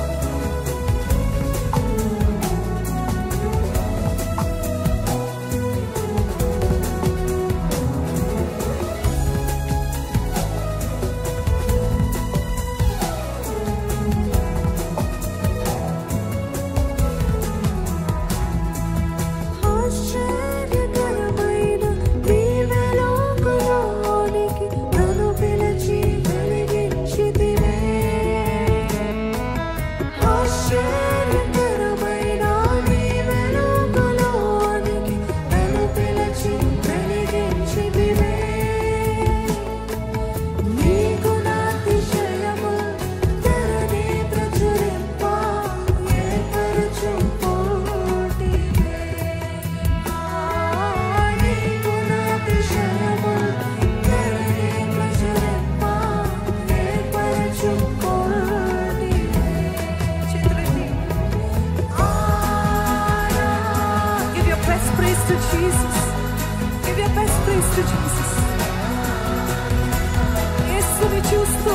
యేసుని చూస్తూ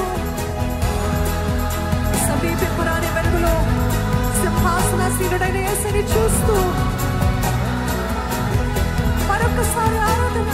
సమీపింపరాని వెలుగులో సింహాసనాసీనుడైన యేసుని చూస్తూ మరొకసారి ఆరాధన.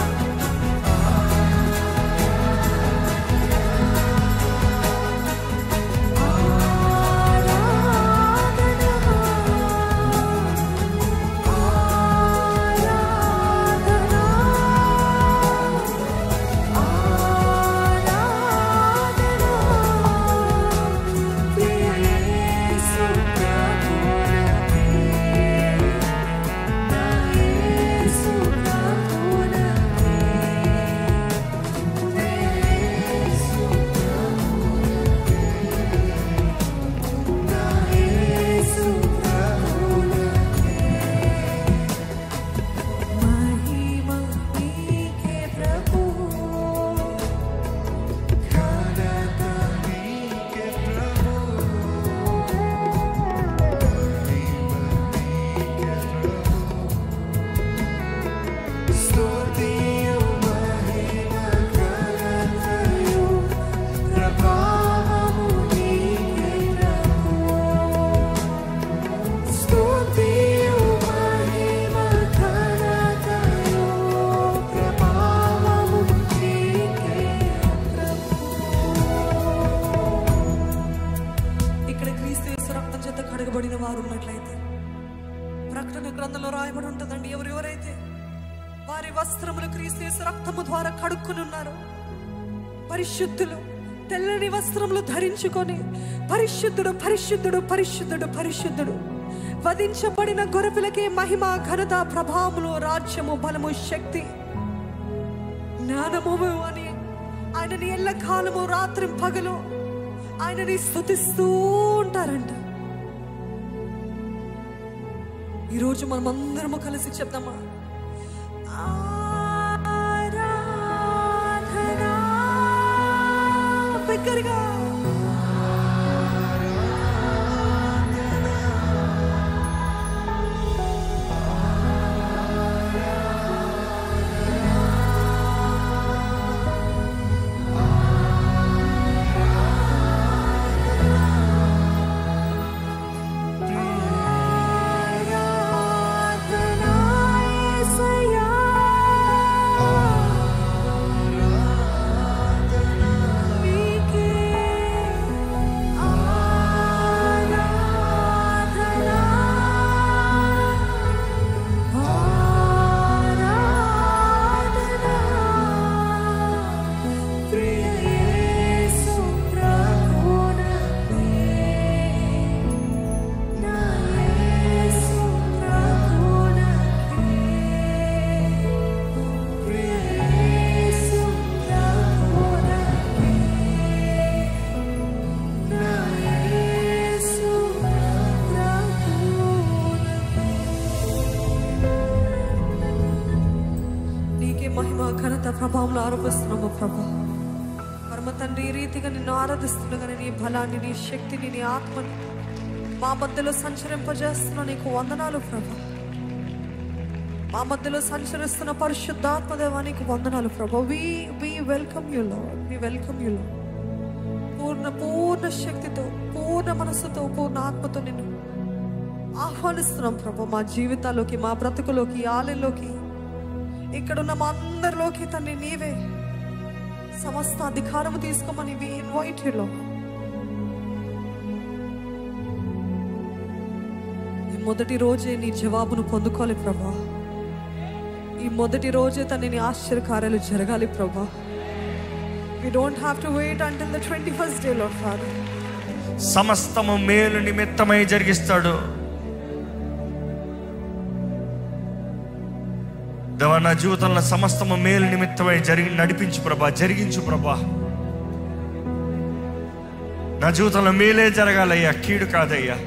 వారు ఉన్నట్లయితే ప్రకటన గ్రంథంలో రాయబడి ఉంటుందండి, ఎవరెవరైతే వారి వస్త్రములు క్రీస్తు యేసు రక్తము ద్వారా కడుక్కుని ఉన్నారు, పరిశుద్ధులు, తెల్లని వస్త్రములు ధరించుకొని పరిశుద్ధుడు పరిశుద్ధుడు పరిశుద్ధుడు పరిశుద్ధుడు, వధించబడిన గొర్రెపిల్లకే మహిమ, ఘనత, ప్రభావములు, రాజ్యము, బలము, శక్తి, జ్ఞానము అని ఆయనని ఎల్లకాలము రాత్రి పగలు ఆయనని స్తుతిస్తూ ఉంటారంట. ఈరోజు మనం అందరము కలిసి చెప్తామా, ఆరాధనా, బిగ్గరగా నీకే ఆరాధిస్తున్నాము ప్రభా. పరమ తండ్రి, ఈ రీతిగా నిన్ను ఆరాధిస్తుండగానే నీ బలాన్ని, నీ శక్తిని, నీ ఆత్మని మా మధ్యలో సంచరింపజేస్తున్న నీకు వందనాలు ప్రభా. మా మధ్యలో సంచరిస్తున్న పరిశుద్ధాత్మ దేవానికి వందనాలు ప్రభా. We welcome you Lord, we welcome you Lord. పూర్ణ శక్తితో, పూర్ణ మనసుతో, పూర్ణ ఆత్మతో నిన్ను ఆహ్వానిస్తున్నాం ప్రభా. మా జీవితాల్లోకి, మా బ్రతుకులోకి, ఆలయంలోకి, ఇక్కడున్న మా అందరిలోకి తండ్రి నీవే సమస్త అధికారము తీసుకోమని వి ఇన్వైట్ యు లార్డ్. ఈ మొదటి రోజే నీ జవాబును పొందుకోవాలి ప్రభా. ఈ మొదటి రోజే తండ్రి నీ ఆశ్చర్యకార్యాలు జరగాలి ప్రభా. We don't have to wait until the 21st day, Lord Father. సమస్తము మేలు నిమిత్తమై జరిగిస్తాడు. దేవా, నా జీవితంలో సమస్తము మేలు నిమిత్తమై నడిపించు ప్రభా, జరిగించు ప్రభా. నా జీవితంలో మేలే జరగాలయ్యా, కీడు కాదయ్యా.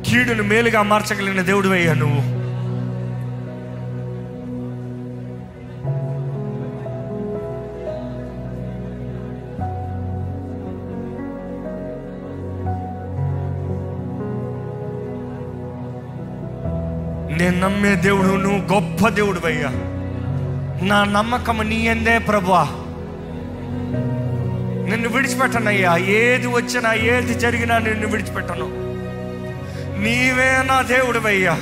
కీడును మేలుగా మార్చగలిగిన దేవుడు అయ్యా నువ్వు. నేను నమ్మే దేవుడు నువ్వు గొప్ప దేవుడు అయ్యా. నా నమ్మకం నీ యందే ప్రభువా. నిన్ను విడిచిపెట్టనయ్యా. ఏది వచ్చినా, ఏది జరిగినా నిన్ను విడిచిపెట్టను. నీవే నా దేవుడు అయ్యా,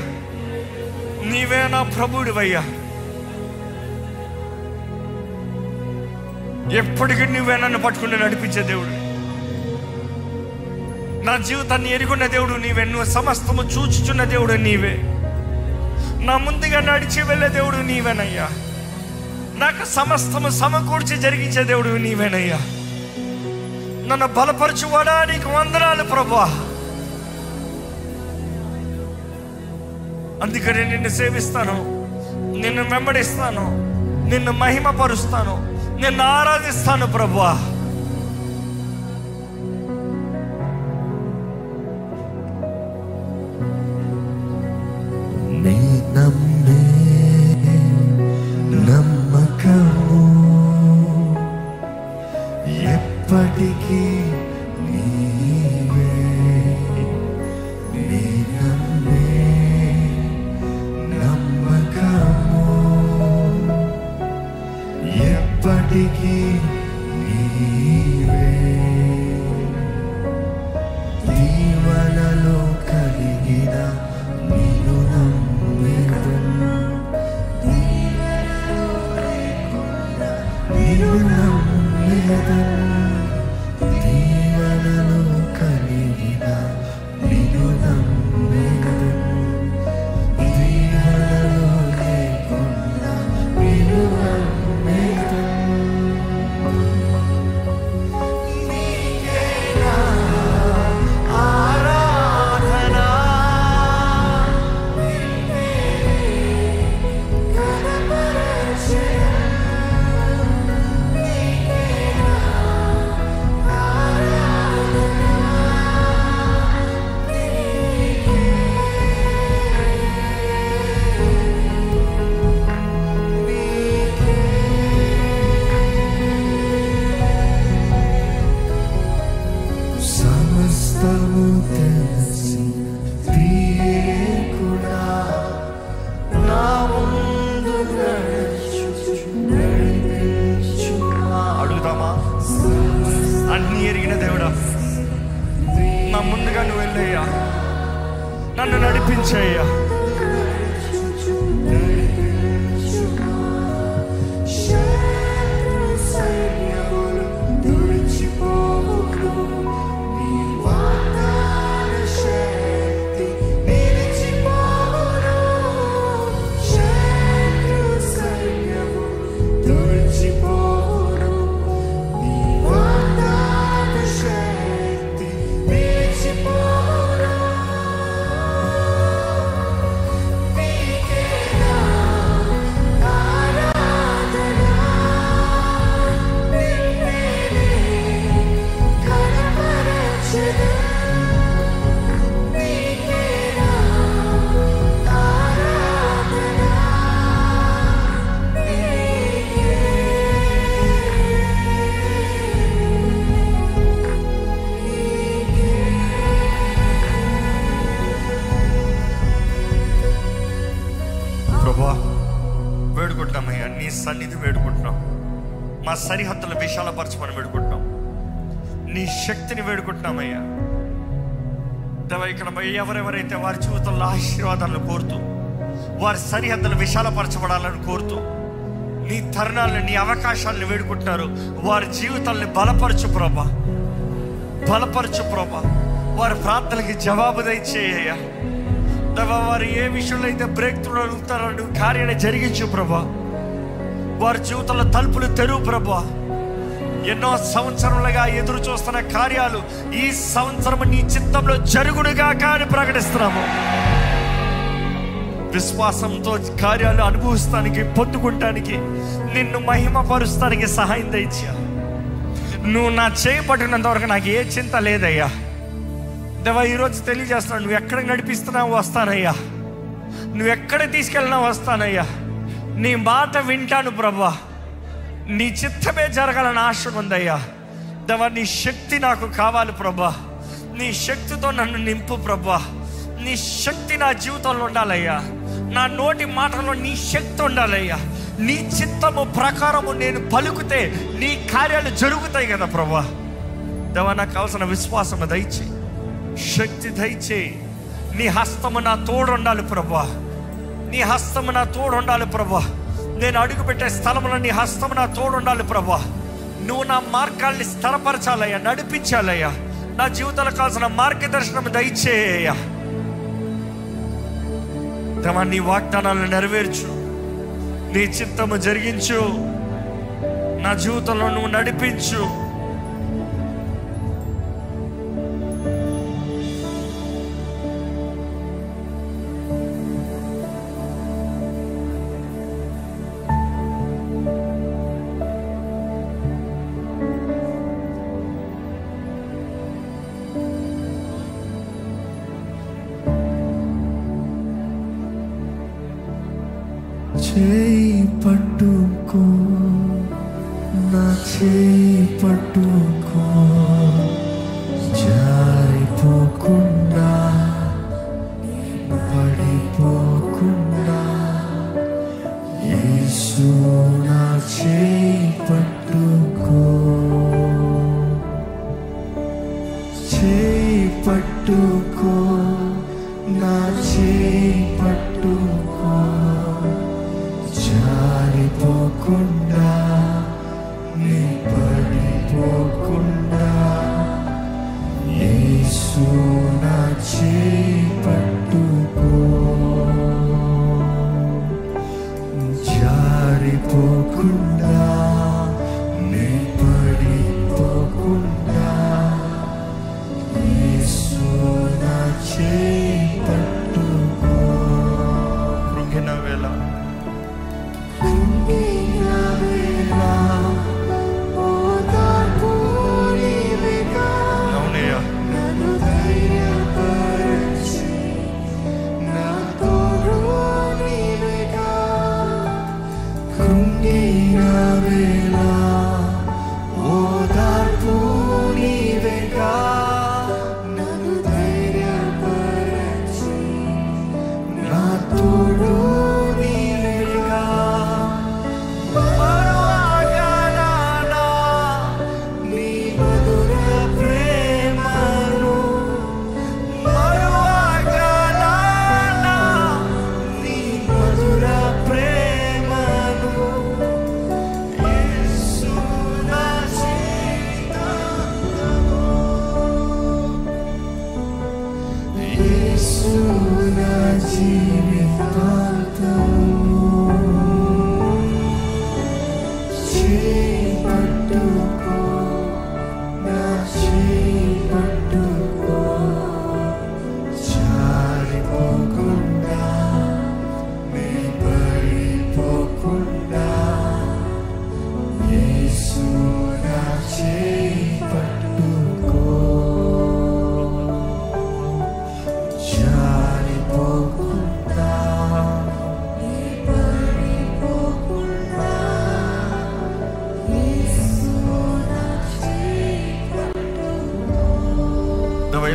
నీవే నా ప్రభువుడు అయ్యా. ఎప్పటికీ నువ్వే నన్ను పట్టుకుని నడిపించే దేవుడు. నా జీవితాన్ని ఎరుగున్న దేవుడు నీవే. నువ్వు సమస్తము చూచుచున్న దేవుడు నీవే. నా ముందుగా నడిచి వెళ్ళే దేవుడు నీవేనయ్యా. నాకు సమస్తము సమకూర్చి జరిగించే దేవుడు నీవేనయ్యా. నన్ను బలపరచువాడా నీకు వందనాలు ప్రభువా. అందుకని నిన్ను సేవిస్తాను, నిన్ను వెంబడిస్తాను, నిన్ను మహిమపరుస్తాను, నిన్ను ఆరాధిస్తాను ప్రభువా. నమ్మకము ఎప్పటికీ నీవే. నీ నమ్మే నమ్మకము ఎప్పటికీ నీవే. దీవెనలో కలిగిన నిన్ను నమ్మెదను. నిన్ను నమ్మెదను. దీవెనలో కలిగిన నిన్ను నమ్మెదను. దీవెనలో లేకుండా నిన్ను నమ్మెదను. నీకే నా ఆరాధన. నిన్నే కనపరచెను. సమస్తము తెలిసిన ప్రియుడా, నా ముందు నడిపించుమా. అడుగుతామా? అన్ని ఎరిగిన దేవుడా, నా ముందుగా నువ్వు వెళ్ళయ్యా, నన్ను నడిపించయ్యా. సన్నిధి వేడుకుంటున్నాం. మా సరిహద్దుల విశాలపరచమని వేడుకుంటున్నాం. నీ శక్తిని వేడుకుంటున్నామయ్యా. దేవా, ఇక్కడ ఎవరెవరైతే వారి జీవితంలో ఆశీర్వాదాలను కోరుతూ, వారి సరిహద్దులు విశాలపరచబడాలని కోరుతూ, నీ తరుణాలను, నీ అవకాశాలను వేడుకుంటున్నారు, వారి జీవితాలను బలపరచు ప్రభా, బలపరచు ప్రభా. వారి ప్రార్థనలకి జవాబు దయచేయ్యా దేవా. వారు ఏ విషయంలో అయితే బ్రేక్ త్రూ అడుగుతారో నువ్వు కార్యాన్ని జరిగించు ప్రభా. వారి జీవితంలో తలుపులు తెరువు ప్రభా. ఎన్నో సంవత్సరాలుగా ఎదురు చూస్తున్న కార్యాలు ఈ సంవత్సరం నీ చిత్తంలో జరుగుడుగా కానీ ప్రకటిస్తున్నాము. విశ్వాసంతో కార్యాలు అనుభవిస్తానికి, పొందుకుంటానికి, నిన్ను మహిమపరుస్తానికి సహాయం దయచా. నువ్వు నా చేయబడినంత వరకు నాకు ఏ చింత లేదయ్యా దేవా. ఈరోజు తెలియజేస్తున్నాను, నువ్వు ఎక్కడ నడిపిస్తున్నావు వస్తానయ్యా, నువ్వు ఎక్కడ తీసుకెళ్ళినా వస్తానయ్యా. నీ మాట వింటాను ప్రభా. నీ చిత్తమే జరగాలని ఆశ ఉందయ్యా దేవా. నీ శక్తి నాకు కావాలి ప్రభా. నీ శక్తితో నన్ను నింపు ప్రభా. నీ శక్తి నా జీవితంలో ఉండాలయ్యా. నా నోటి మాటలో నీ శక్తి ఉండాలయ్యా. నీ చిత్తము ప్రకారము నేను పలుకుతే నీ కార్యాలు జరుగుతాయి కదా ప్రభా. దేవా, నాకు కావాల్సిన విశ్వాసము దయచేయి, శక్తి దయచేయి. నీ హస్తము నా తోడు ఉండాలి ప్రభా. నీ హస్తము నా తోడు ఉండాలి ప్రభా. నేను అడుగుపెట్టే స్థలంలో నీ హస్తము నా తోడు ఉండాలి ప్రభా. నువ్వు నా మార్గాల్ని స్థిరపరచాలయ్యా, నడిపించాలయ్యా. నా జీవితంలో కావాల్సిన మార్గదర్శనం దయచేయ్యా దేవా. నీ వాగ్దానాలను నెరవేర్చు, నీ చిత్తము జరిగించు, నా జీవితంలో నువ్వు నడిపించు. చేయి పట్టుకో, నా చేయి పట్టుకో, జారిపోకుండా, పడిపోకుండా. యేసు నా చేయి పట్టుకో, చేయి పట్టుకో, నా చేయి పట్టుకో, జారిపోకుండా, నీ పడిపోకుండా. యేసు నా చేయి పట్టుకో, జారిపోకుండా, నీ పడిపోకుండా. యేసు నా చేయి పట్టుకో. కృంగిన వేళ, అవునయ్యా,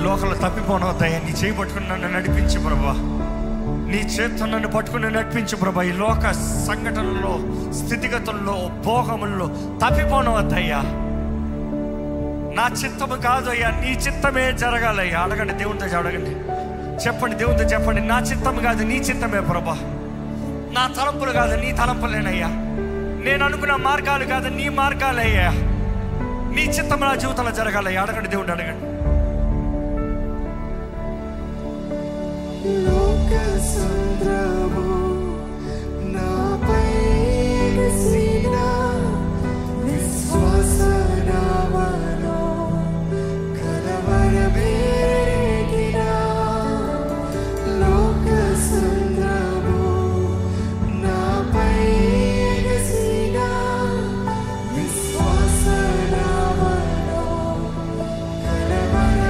లోకంలో తప్పిపోనవుతాయి. నీ చేయి పట్టుకుని నన్ను నడిపించు ప్రభా. నీ చేతితో నన్ను పట్టుకుని నడిపించు ప్రభా. ఈ లోక సంఘటనల్లో, స్థితిగతుల్లో, భోగముల్లో తప్పిపోనవద్దయ్యా. నా చిత్తము కాదు అయ్యా, నీ చిత్తమే జరగాలయ్యా. అడగండి, దేవునితో అడగండి, చెప్పండి, దేవునితో చెప్పండి. నా చిత్తము కాదు, నీ చిత్తమే ప్రభా. నా తలంపులు కాదు, నీ తలంపులేనయ్యా. నేను అనుకున్న మార్గాలు కాదు, నీ మార్గాలయ్యా. నీ చిత్తం నా జీవితంలో జరగాలయ్యా. అడగండి, దేవుడిని అడగండి. లోక సంద్రము నాపై ఎగసిన విశ్వాస నామలో కలవరమేగిన. లోక సంద్రము నాపై ఎగసిన విశ్వాస నామలో కలవరమేగిన.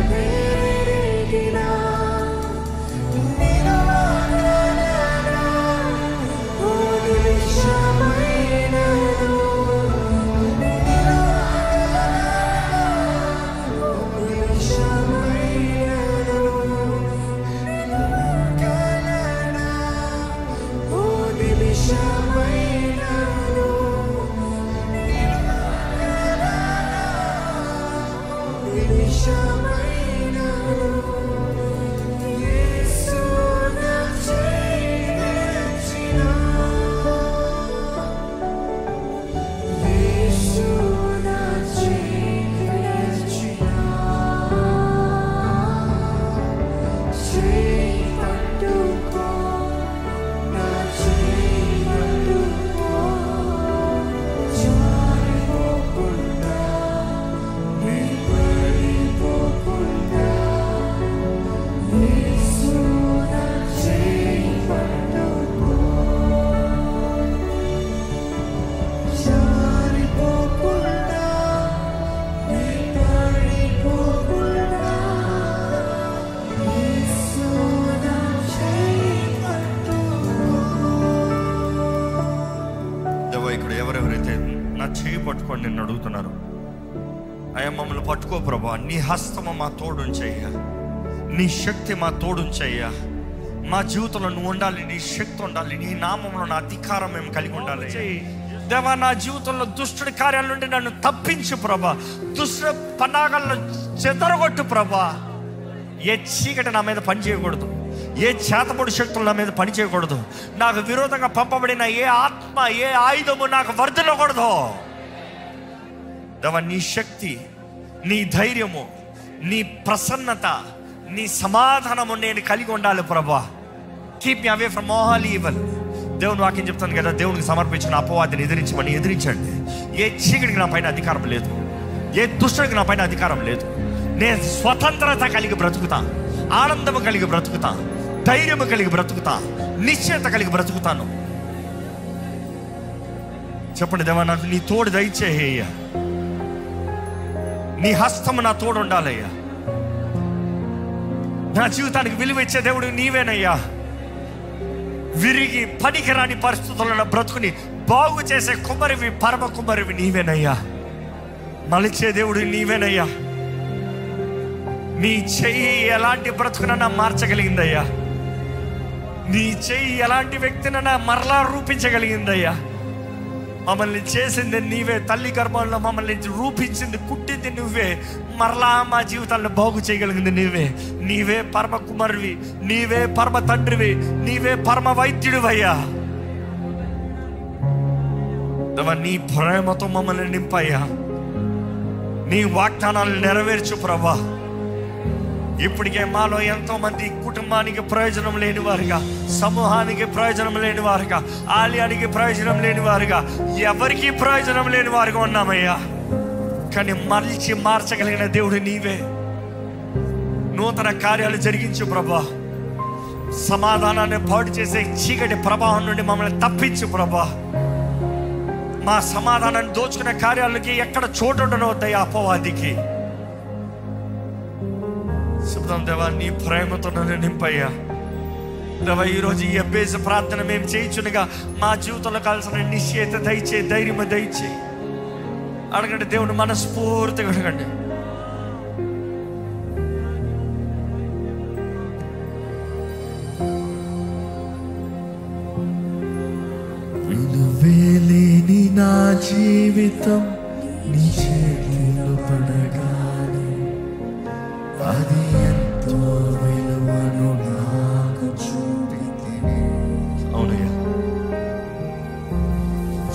పట్టుకొని నిన్ను అడుగుతున్నాను అయ్యా, మమ్మల్ని పట్టుకో ప్రభా. నీ హస్తము మా తోడుంచయ్యా, నీ శక్తి మా తోడుంచయ్యా. మా జీవితంలో నువ్వు ఉండాలి, నీ శక్తి ఉండాలి, నీ నామంలో నా అధికారం మేము కలిగి ఉండాలి. దేవా, నా జీవితంలో దుష్టుడి కార్యాల నుండి నన్ను తప్పించు ప్రభా. దుష్టుడి పన్నాగాలను చెదరగొట్టు ప్రభా. ఏ చీకటి నా మీద పని చేయకూడదు, ఏ చేతబడి శక్తులు నా మీద పని చేయకూడదు. నాకు విరోధంగా పంపబడిన ఏ ఆత్మ, ఏ ఆయుధము నాకు వర్ధిల్లకూడదు. దేవా, నీ శక్తి, నీ ధైర్యము, నీ ప్రసన్నత, నీ సమాధానము నేను కలిగి ఉండాలి ప్రభా. Keep me away from all evil. దేవుని వాక్యం చెప్తాను కదా, దేవునికి సమర్పించిన అపవాదిని ఎదిరించండి. ఏ చీకటికి నా పైన అధికారం లేదు, ఏ దుష్టుడికి నా పైన అధికారం లేదు. నేను స్వతంత్రత కలిగి బ్రతుకుతా, ఆనందము కలిగి బ్రతుకుతా, ధైర్యము కలిగి బ్రతుకుతా, నిశ్చయత కలిగి బ్రతుకుతాను. చెప్పండి, దేవా నాకు నీ తోడు దయచేయ్యా. నీ హస్తము నా తోడు ఉండాలయ్యా. నా జీవితానికి విలువ ఇచ్చే దేవుడు నీవేనయ్యా. విరిగి పనికిరాని పరిస్థితుల్లో బ్రతుకుని బాగు చేసే కుమ్మరివి, పరమ కుమ్మరివి నీవేనయ్యా. మలిచే దేవుడు నీవేనయ్యా. నీ చెయ్యి ఎలాంటి బ్రతుకునన్నా మార్చగలిగిందయ్యా. నీ చెయ్యి ఎలాంటి వ్యక్తినన్నా మరలా రూపించగలిగిందయ్యా. మమ్మల్ని చేసింది నీవే, తల్లి గర్భంలో మమ్మల్ని రూపించింది, కుట్టింది నువ్వే, మరలా మా జీవితాలను బాగు చేయగలిగింది నీవే. నీవే పరమ కుమారువి, నీవే పరమ తండ్రివి, నీవే పరమ వైద్యుడివయ్యా. నీ ప్రేమతో మమ్మల్ని నింపయ్యా. నీ వాగ్దానాలు నెరవేర్చు ప్రభా. ఇప్పటికే మాలో ఎంతో మంది కుటుంబానికి ప్రయోజనం లేని వారుగా, సమూహానికి ప్రయోజనం లేని వారుగా, ఆలయానికి ప్రయోజనం లేని వారుగా, ఎవరికి ప్రయోజనం లేని వారుగా ఉన్నామయ్యా. కానీ మార్చగలిగిన దేవుడు నీవే. నూతన కార్యాలు జరిగించు ప్రభా. సమాధానాన్ని పాడు చేసే చీకటి ప్రభావం నుండి మమ్మల్ని తప్పించు ప్రభా. మా సమాధానాన్ని దోచుకునే కార్యాలకి ఎక్కడ చోటు ఉండనవద్దయ్యా అపవాదికి. శుభ్రం దేవా, నీ ప్రేమతో నన్ను నింపయ్యా. దేవా, ఈరోజు ఈ అభ్యాస ప్రార్థన మేము చేయించునుగా మా జీవితంలో కావాల్సిన నిశ్చయత దయచే, ధైర్యం దయచే. అడగండి, దేవుని మనస్ఫూర్తిగా అడగండి. జీవితం నీ చేతిలో పడగానే అది ఎంతో విలువను నాకు చూపితివి. అవునయ్యా,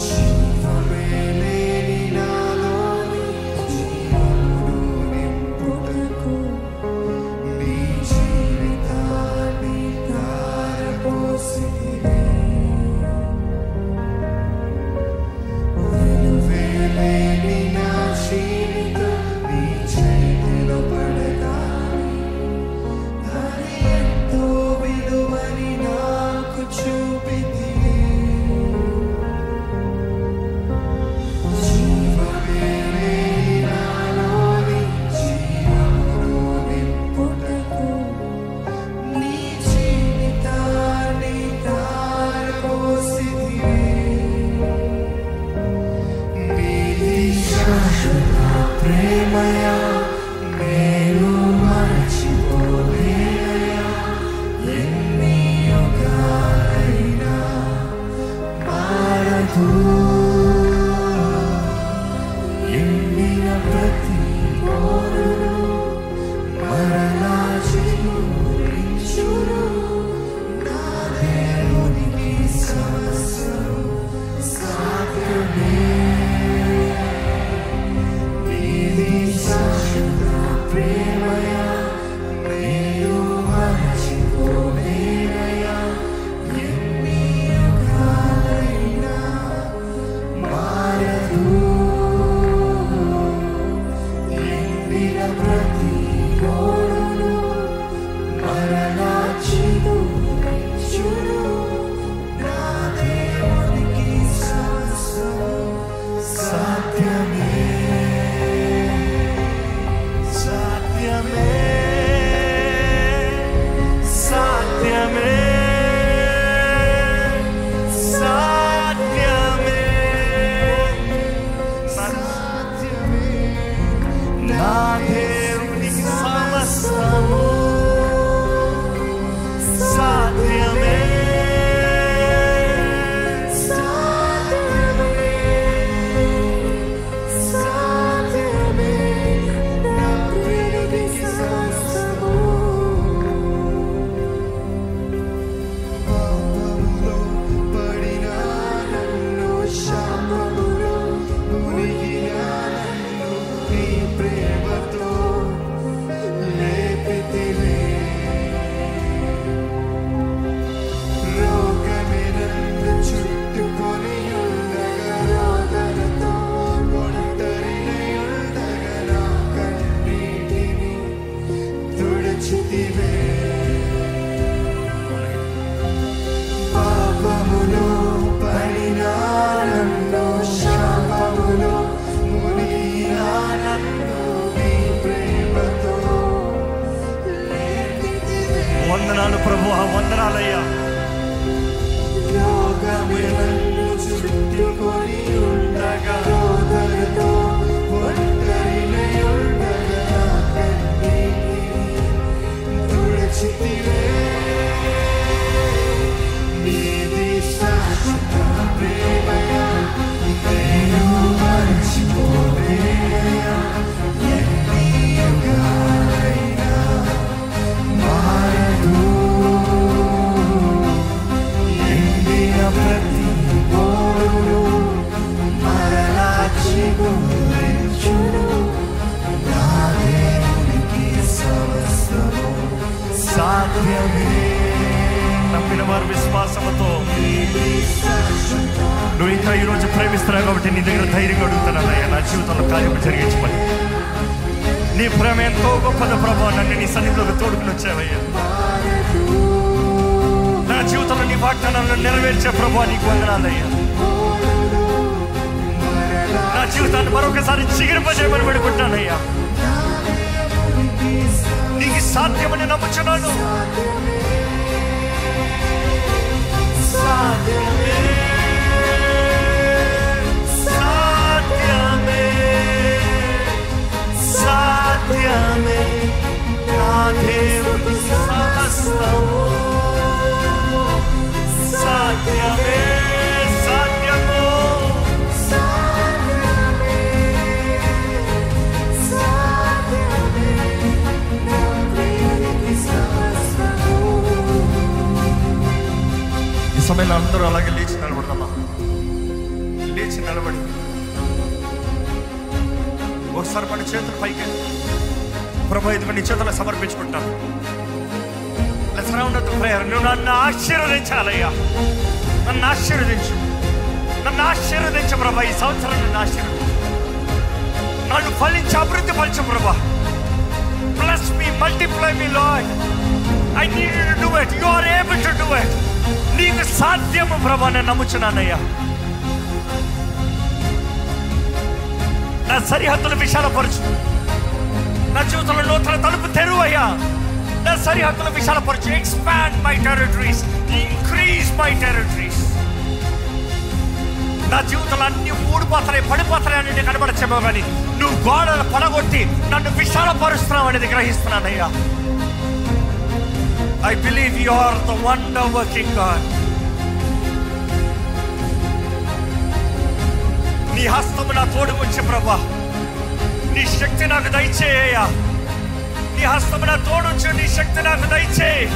జీవమే లేని నాలోని జీవమును నింపుటకు నీ జీవితాన్ని ధారపోసితివి. విలువేలేని నా జీవితం నీ చేతిలో పడగానే అది ఎంతో విలువని నాకు చూపితివి. జీవమే లేని నాలోని జీవమును నింపుటకు నీ జీవితాన్ని ధారపోసితివి. నీది శాశ్వత ప్రేమయా, నేను మరచిపోలేనయా. ఎన్ని యుగాలైనా మారదు. ఎండిన ప్రతి పోరును మరలా చిగురించును. నా దేవునికి సమస్తం సాధ్యమే. నీది శాశ్వత ప్రేమయా, నేను మరచిపోలేనయా. ఎన్ని యుగాలైనా మారదు. ఎండిన ప్రతి పోరును మరలా చిగురించును. నా దేవునికి సమస్తం సాధ్యమే. సాధ్యమే, సాధ్యమే, సాధ్యమే, సాధ్యమే. నా దేవునికి సమస్తము సాధ్యమే. సాధ్యమే, సాధ్యమే. నా ప్రియునికి సమస్తము. పాపములో పడిన నన్ను, శాపములో మునిగిన నన్ను నీ ప్రేమతో లేపితివే. రోగమే నన్ను చుట్టుకొని ఉండగా, రోదనతో ఒంటరినై ఉండగా నా కన్నీటిని తుడిచితివే. పాపములో పడిన నన్ను, శాపములో మునిగిన నన్ను నీ ప్రేమతో లేపితివే. వందనాలు ప్రభువా, వందనాలయ్యా. రోగమే నన్ను చుట్టుకొని ఉండగా, రోదనతో ఒంటరినై ఉండగా నా కన్నీటిని తుడిచితివే. నీది శాశ్వత ప్రేమయా, నేను మరచిపోలేనయా. ఎన్ని యుగాలైనా మారదు. ఎండిన ప్రతి పోరును మరలా చిగురించును. నా దేవునికి సమస్తము సాధ్యమే. నమ్మిన వారు విశ్వాసముతో నీది శాశ్వత నువ్వు ఇంకా ఈరోజు ప్రేమిస్తున్నావు కాబట్టి నీ దగ్గర ధైర్యంగా అడుగుతున్నానయ్యా, నా జీవితంలో కార్యము జరిగించమని. నీ ప్రేమ ఎంతో గొప్పది ప్రభావ. నన్ను నీ సన్నిధిలోకి తోడుకుని వచ్చావయ్యా. నా జీవితంలో నీ వాగ్దానాలను నెరవేర్చే ప్రభావ నీకు వందనాలయ్యా. నా జీవితాన్ని మరొకసారి చిగిరిపజేయమని పెడుకుంటానయ్యా. నీకు సాధ్యమని నమ్ముచున్నాను. సాధ్యమే, సాధ్యమే, సాధ్యమే. నా దేవుని సమస్తము సాధ్యమే, సాధ్యము. సమయంలో అందరూ అలాగే లేచి నిలబడదామా? లేచి నిలబడి ఒకసారి మన చేతులు పైకి ప్రభు ఇదిగో నీ చేతులు సమర్పించుకుంటాను. Let's round up the prayer. నువ్వు నన్ను ఆశీర్వదించాలయ్యా, నన్ను ఆశీర్వదించు, నన్ను ఆశీర్వదించు ప్రభా. ఈ సంవత్సరం నన్ను ఆశీర్వదించు, నన్ను ఫలించి అభివృద్ధి పరచు ప్రభా. Bless me, multiply me, Lord. I need you to do it. You are able to do it. నీకు సాధ్యము ప్రభా, నేను నమ్ముచున్నానయ్యా. నా సరిహద్దులు విశాలపరచు, నా జీవితంలో నూతన తలుపు తెరువయ్యా. నా సరిహద్దులు విశాలపరచు. Expand my territories, increase my territories. నా జీవితంలో అన్ని ఊడిపోతాయి, పడిపోతాయి అనేది కనబడచ్చేమో కానీ నువ్వు గోడలు పడగొట్టి నన్ను విశాలపరుస్తున్నావు అనేది గ్రహిస్తున్నానయ్యా. I believe you are the wonder working God. నీ హస్తము నా తోడు ఉంచి ప్రభా, నీ శక్తి నాకు దయచేయ్యా. నీ హస్తము నా తోడుంచు, నీ శక్తి నాకు దయచేయి.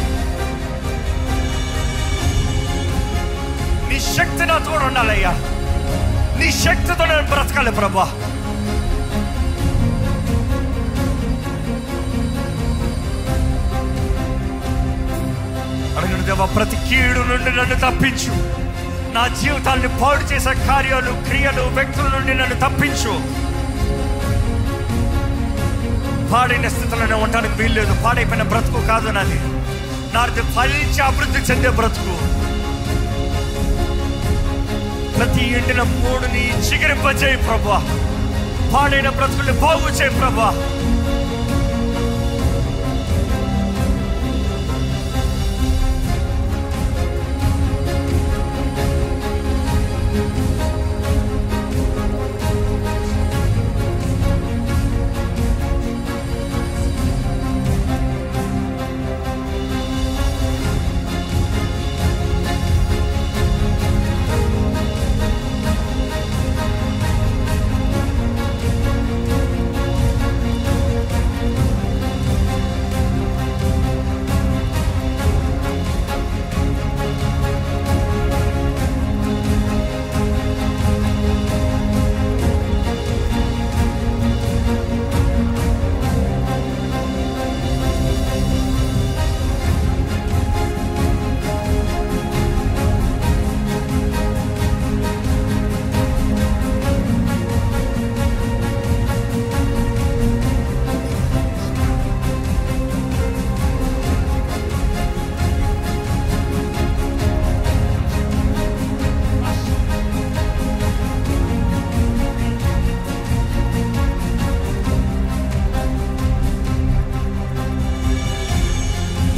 నీ శక్తి నా తోడు ఉండాలయ్యా. నీ శక్తితో నేను బ్రతకాలి ప్రభా. అడగను దేవా, ప్రతి కీడు నుండి నన్ను తప్పించు. నా జీవితాన్ని పాడు చేసే కార్యాలు, క్రియలు, వ్యక్తుల నుండి నన్ను తప్పించు. పాడైన స్థితిలోనే ఉండడానికి వీల్లేదు. పాడైపోయిన బ్రతుకు కాదు నాది. నాది ఫలించి అభివృద్ధి చెందే బ్రతుకు. ప్రతి ఎండిన మూడుని చిగురింపజేయి ప్రభా. పాడైన బ్రతుకుల్ని బాగు చేయి ప్రభా.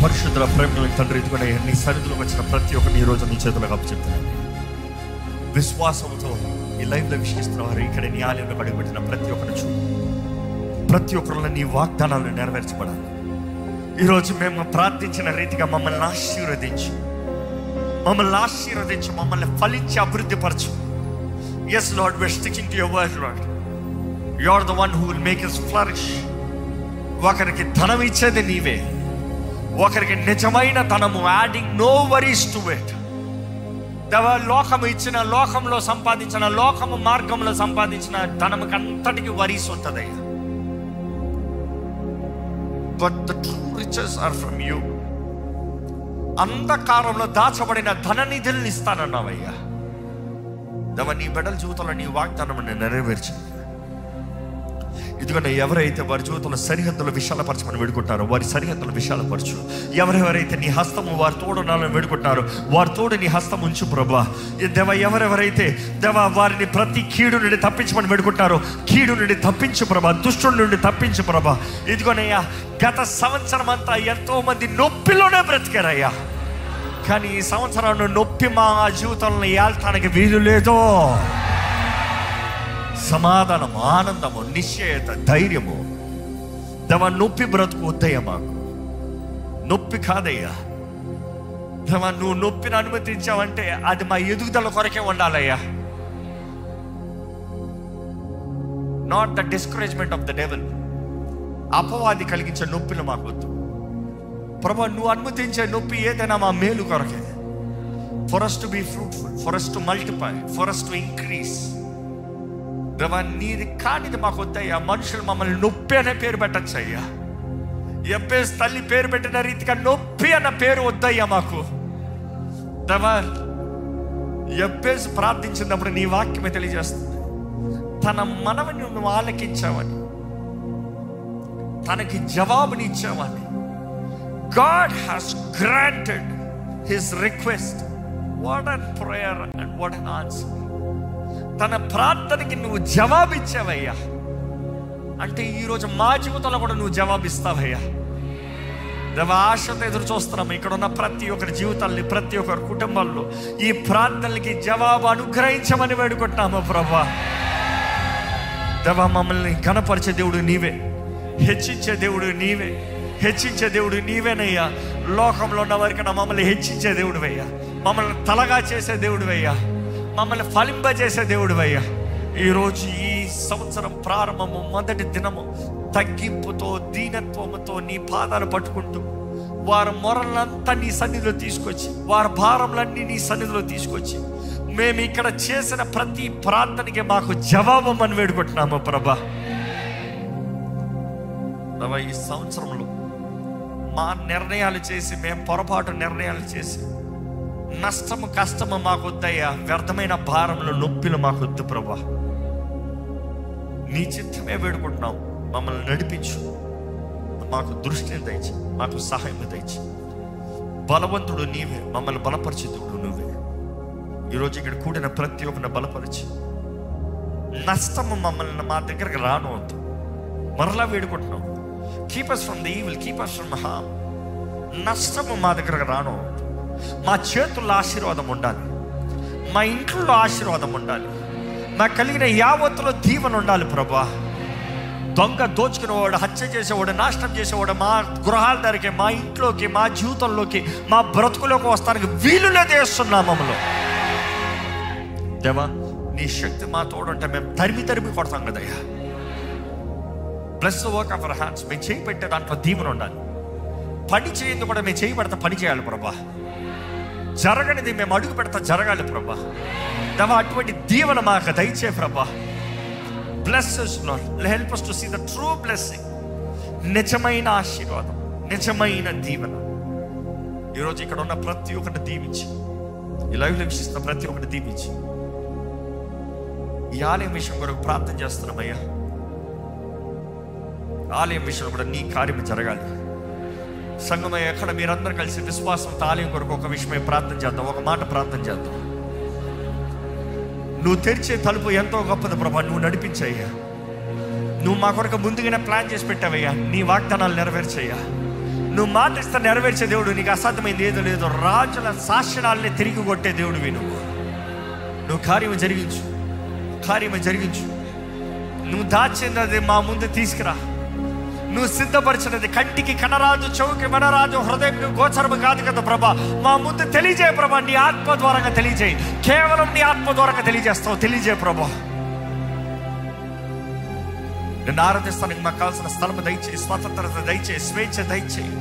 పరిశుద్ధ ప్రేమల తండ్రి, ఇదిగోనే నీ సన్నిధిలోకి వచ్చిన ప్రతి ఒక్కరిని ఈ రోజు నీ చేతులకు అప్పచెప్తున్నాను. విశ్వాసంతో ఈ లైవ్లో వీక్షిస్తున్న వారు, ఇక్కడ నీ ఆలయంలో అడుగుపెట్టిన ప్రతి ఒక్కరిని చూడు. ప్రతి ఒక్కరిలో నీ వాగ్దానాలు నెరవేర్చబడాలి. ఈరోజు మేము ప్రార్థించిన రీతిగా మమ్మల్ని ఆశీర్వదించు, మమ్మల్ని ఆశీర్వదించు, మమ్మల్ని ఫలించి అభివృద్ధి పరచు. Yes Lord, we're sticking to your word Lord. You are the one who will make us flourish. ఒకరికి ధనం ఇచ్చేది నీవే, ఒకరికి నిజమైన ధనము, adding no worries to it. లోకము ఇచ్చిన, లోకంలో సంపాదించిన, లోకము మార్గంలో సంపాదించిన ధనముకి అంతటికి వరీస్ ఉంటుందయ్యా. But the true riches are from you. అంధకారంలో దాచబడిన ధన నిధులను ఇస్తానన్నావయ్యా. దేవా, నీ బిడ్డల జీవితంలో నీ వాగ్దానం నెరవేర్చు. ఇదిగోనే ఎవరైతే వారి జీవితంలో సరిహద్దులు విశాలపరచమని వేడుకుంటారో వారి సరిహద్దులు విశాలపరచు. ఎవరెవరైతే నీ హస్తము వారి తోడు ఉండాలని వేడుకుంటారో వారి తోడు నీ హస్తం ఉంచు ప్రభా. దేవా, ఎవరెవరైతే దేవా వారిని ప్రతి కీడు నుండి తప్పించమని వేడుకుంటారో కీడు నుండి తప్పించు ప్రభా, దుష్టుడి నుండి తప్పించు ప్రభా. ఇదిగోనయ్యా, గత సంవత్సరం అంతా ఎంతో మంది నొప్పిలోనే బ్రతికారయ్యా. కానీ ఈ సంవత్సరంలో నొప్పి మా జీవితంలో ఏల్తానికి వీలు లేదో. సమాధానము, ఆనందము, నిశ్చయత, ధైర్యము. దేవా, నొప్పి బ్రతుకు వద్దయ్యా మాకు. నొప్పి కాదయ్యా దేవా, నువ్వు నొప్పిని అనుమతించావంటే అది మా ఎదుగుదల కొరకే ఉండాలయ్యా. Not the discouragement of the devil. అపవాది కలిగించే నొప్పిని మాకు వద్దు ప్రభా. నువ్వు అనుమతించే నొప్పి ఏదైనా మా మేలు కొరకే. For us to be fruitful, for us to multiply, for us to increase. దేవా నీది కానిది మాకు వద్దయ్యా. మనుషులు మమ్మల్ని నొప్పి అనే పేరు పెట్టచ్చు అయ్యా. ఎబ్బేస్ తల్లి పేరు పెట్టిన రీతిగా నొప్పి అన్న పేరు వద్దయ్యా మాకు. దేవా ఎబ్బేస్ ప్రార్థించినప్పుడు నీ వాక్యమే తెలియజేస్తుంది, తన మనవిని నువ్వు ఆలకించావని, తనకి జవాబుని ఇచ్చావని. God has granted his request. What a prayer and what an answer. తన ప్రార్థనకి నువ్వు జవాబిచ్చావయ్యా. అంటే ఈరోజు మా జీవితంలో కూడా నువ్వు జవాబిస్తావయ్యా. దేవా ఆశతో ఎదురు చూస్తున్నాము. ఇక్కడ ఉన్న ప్రతి ఒక్కరి జీవితాల్ని, ప్రతి ఒక్కరి కుటుంబాల్లో ఈ ప్రార్థనలకి జవాబు అనుగ్రహించమని వేడుకుంటున్నాము ప్రభా. దేవా మమ్మల్ని ఘనపరిచే దేవుడు నీవే, హెచ్చించే దేవుడు నీవే, హెచ్చించే దేవుడు నీవేనయ్యా. లోకంలో ఉన్న వారికి మమ్మల్ని హెచ్చించే దేవుడు అయ్యా, మమ్మల్ని తలగా చేసే దేవుడు అయ్యా, మమ్మల్ని ఫలింపజేసే దేవుడు అయ్యా. ఈరోజు ఈ సంవత్సరం ప్రారంభము మొదటి దినము తగ్గింపుతో, దీనత్వముతో నీ పాదాలు పట్టుకుంటూ వారి మొరలంతా నీ సన్నిధిలో తీసుకొచ్చి, వారి భారంలన్నీ నీ సన్నిధిలో తీసుకొచ్చి, మేము ఇక్కడ చేసిన ప్రతి ప్రార్థనకి మాకు జవాబు అని వేడుకుంటున్నాము ప్రభా. ఈ సంవత్సరంలో మా నిర్ణయాలు చేసి, మేము పొరపాటు నిర్ణయాలు చేసి నష్టము కష్టము మాకు వద్దయ్యా. వ్యర్థమైన భారంలో నొప్పిలు మాకు వద్దు ప్రభా. నీ చిత్తమే వేడుకుంటున్నాం. మమ్మల్ని నడిపించు, మాకు దృష్టిని దయచి, మాకు సహాయం దయచి. బలవంతుడు నీవే, మమ్మల్ని బలపరిచేతుడు నువ్వే. ఈరోజు ఇక్కడ కూడిన ప్రతి ఒక్కరిని బలపరిచి, నష్టము మమ్మల్ని మా దగ్గరకు రాను వద్దు. మరలా వేడుకుంటున్నాం, keep us from the evil, keep us from harm. నష్టము మా దగ్గరకు రాను. మా చేతుల్లో ఆశీర్వాదం ఉండాలి, మా ఇంట్లో ఆశీర్వాదం ఉండాలి, మాకు కలిగిన యావత్తులో దీవెన ఉండాలి ప్రభా. దొంగ దోచుకునేవాడు, హత్య చేసేవాడు, నాశనం చేసేవాడు మా గృహాల దగ్గరికి, మా ఇంట్లోకి, మా జీవితంలోకి, మా బ్రతుకులోకి వస్తానికి వీలు లేదేస్తున్నాం మమ్మల్ని. దేవా నీ శక్తి మా తోడుంటే మేము తరిమి కొడతాం కదయ్యా. Bless the work of our hands. మేము చేయి పెట్టే దాంట్లో దీవెన ఉండాలి. పని చేయండి కూడా మేము చేయి పెడతా పని చేయాలి ప్రభా. జరగనిది మేము అడుగు పెడతా జరగాలి ప్రభా. దేవా అటువంటి దీవెన మాకు దయచే ప్రభా. Bless us Lord, help us to see the true blessing. నిజమైన ఆశీర్వాదం, నిజమైన దీవెన ఈరోజు ఇక్కడ ఉన్న ప్రతి ఒక్కరిని దీవించి, ఈ లైవ్లో వీక్షిస్తున్న ప్రతి ఒక్కరిని దీవించి, ఈ ఆలయం విషయం కొరకు ప్రార్థన చేస్తున్నామయ్యా. ఆలయం విషయంలో కూడా నీ కార్యం జరగాలి. సంగమయ్య ఎక్కడ మీరందరూ కలిసి విశ్వాసంతో ఆలయం కొరకు ఒక విషయమై ప్రార్థన చేద్దాం. ఒక మాట ప్రార్థన చేద్దాం. నువ్వు తెరిచే తలుపు ఎంతో గొప్పది ప్రభా. నువ్వు నడిపించయ్యా. నువ్వు మా కొరకు ముందుగానే ప్లాన్ చేసి పెట్టావయ్యా. నీ వాగ్దానాలు నెరవేర్చయ్యా. నువ్వు మాట ఇస్తే నెరవేర్చే దేవుడు. నీకు అసాధ్యమైంది ఏదో లేదో. రాజుల శాసనాల్ని తిరిగి కొట్టే దేవుడివి నువ్వు కార్యము జరిగించు, కార్యము జరిగించు. నువ్వు దాచింది మా ముందు తీసుకురా. నువ్వు సిద్ధపరిచినది కంటికి కనరాజు, చెవుకి వినరాజు, హృదయం గోచరము కాదు కదా ప్రభా. మా ముందు తెలియజేయ ప్రభా. నీ ఆత్మ ద్వారంగా తెలియజేయి. కేవలం నీ ఆత్మ ద్వారంగా తెలియజేస్తావు. తెలియజేయ ప్రభా. నిన్ను ఆరాధిస్తానికి మాకు కావాల్సిన స్థలం దయచేయి, స్వతంత్రత దయచేయి, స్వేచ్ఛ దయచేయి.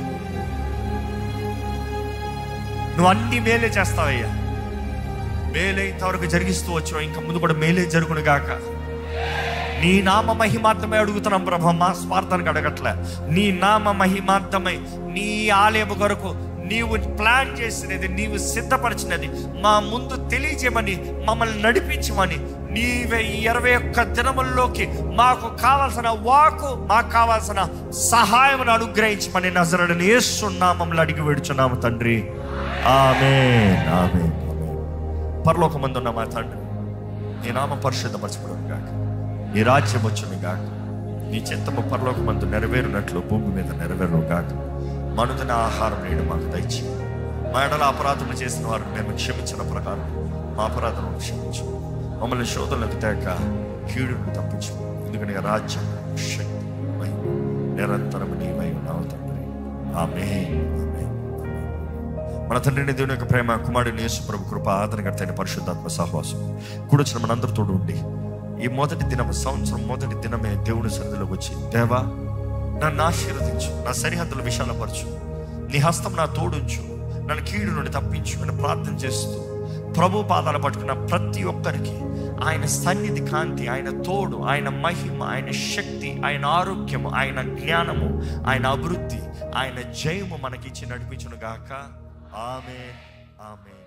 నువ్వు అన్ని మేలే చేస్తావయ్యా. మేలే ఇంతవరకు జరిగిస్తూ వచ్చావు, ఇంకా ముందు కూడా మేలే జరుగును గాక. నీ నామ మహిమార్థమై అడుగుతున్నాం ప్రభా. మా స్వార్థానికి అడగట్లే. నీ నామ మహిమార్థమై నీ ఆలయము కొరకు నీవు ప్లాన్ చేసినది, నీవు సిద్ధపరిచినది మా ముందు తెలియజేయమని, మమ్మల్ని నడిపించమని, నీవే 21 దినముల్లోకి మాకు కావాల్సిన వాకు, మాకు కావాల్సిన సహాయమును అనుగ్రహించమని నజరేయుడైన యేసు నామములో అడిగి వేడుచున్నాము తండ్రి. ఆమేన్, ఆమేన్. పరలోకమందున్న మా తండ్రి, నీ నామం పరిశుద్ధపరచబడును గాక. నీ రాజ్యం వచ్చును గాక. నీ చిత్తము పరలోకమందు నెరవేరునట్లు భూమి మీద నెరవేరును గాక. మనుదిన ఆహారం నేడు మాకు దయచి, మా ఎడల అపరాధములు చేసిన వారు మేము క్షమించిన ప్రకారం మా అపరాధములను క్షమించు. మమ్మల్ని శోధనలకు తేక కీడును తప్పించు. ఎందుకంటే రాజ్యం, శక్తి, మహిమ నిరంతరం నీవై ఉన్నావు తండ్రి. ఆమేన్, ఆమేన్. మన తండ్రిని దేవుని యొక్క ప్రేమ, కుమారుని యేసు ప్రభు కృప, ఆదరణకర్త అయిన పరిశుద్ధాత్మ సహవాసం కూడొచ్చిన మనందరితో ఉండి ఈ మొదటి దినం, సంవత్సరం మొదటి దినమే దేవుని సన్నిధిలోకి వచ్చి, దేవా నన్ను ఆశీర్వదించు, నా సరిహద్దులు విశాలపరచు, నీ హస్తం నా తోడుంచు, నన్ను కీడు నుండి తప్పించు అని ప్రార్థన చేస్తూ ప్రభు పాదాలు పట్టుకున్న ప్రతి ఒక్కరికి ఆయన సన్నిధి కాంతి, ఆయన తోడు, ఆయన మహిమ, ఆయన శక్తి, ఆయన ఆరోగ్యము, ఆయన జ్ఞానము, ఆయన అభివృద్ధి, ఆయన జయము మనకిచ్చి నడిపించును గాక. ఆమేన్, ఆమేన్.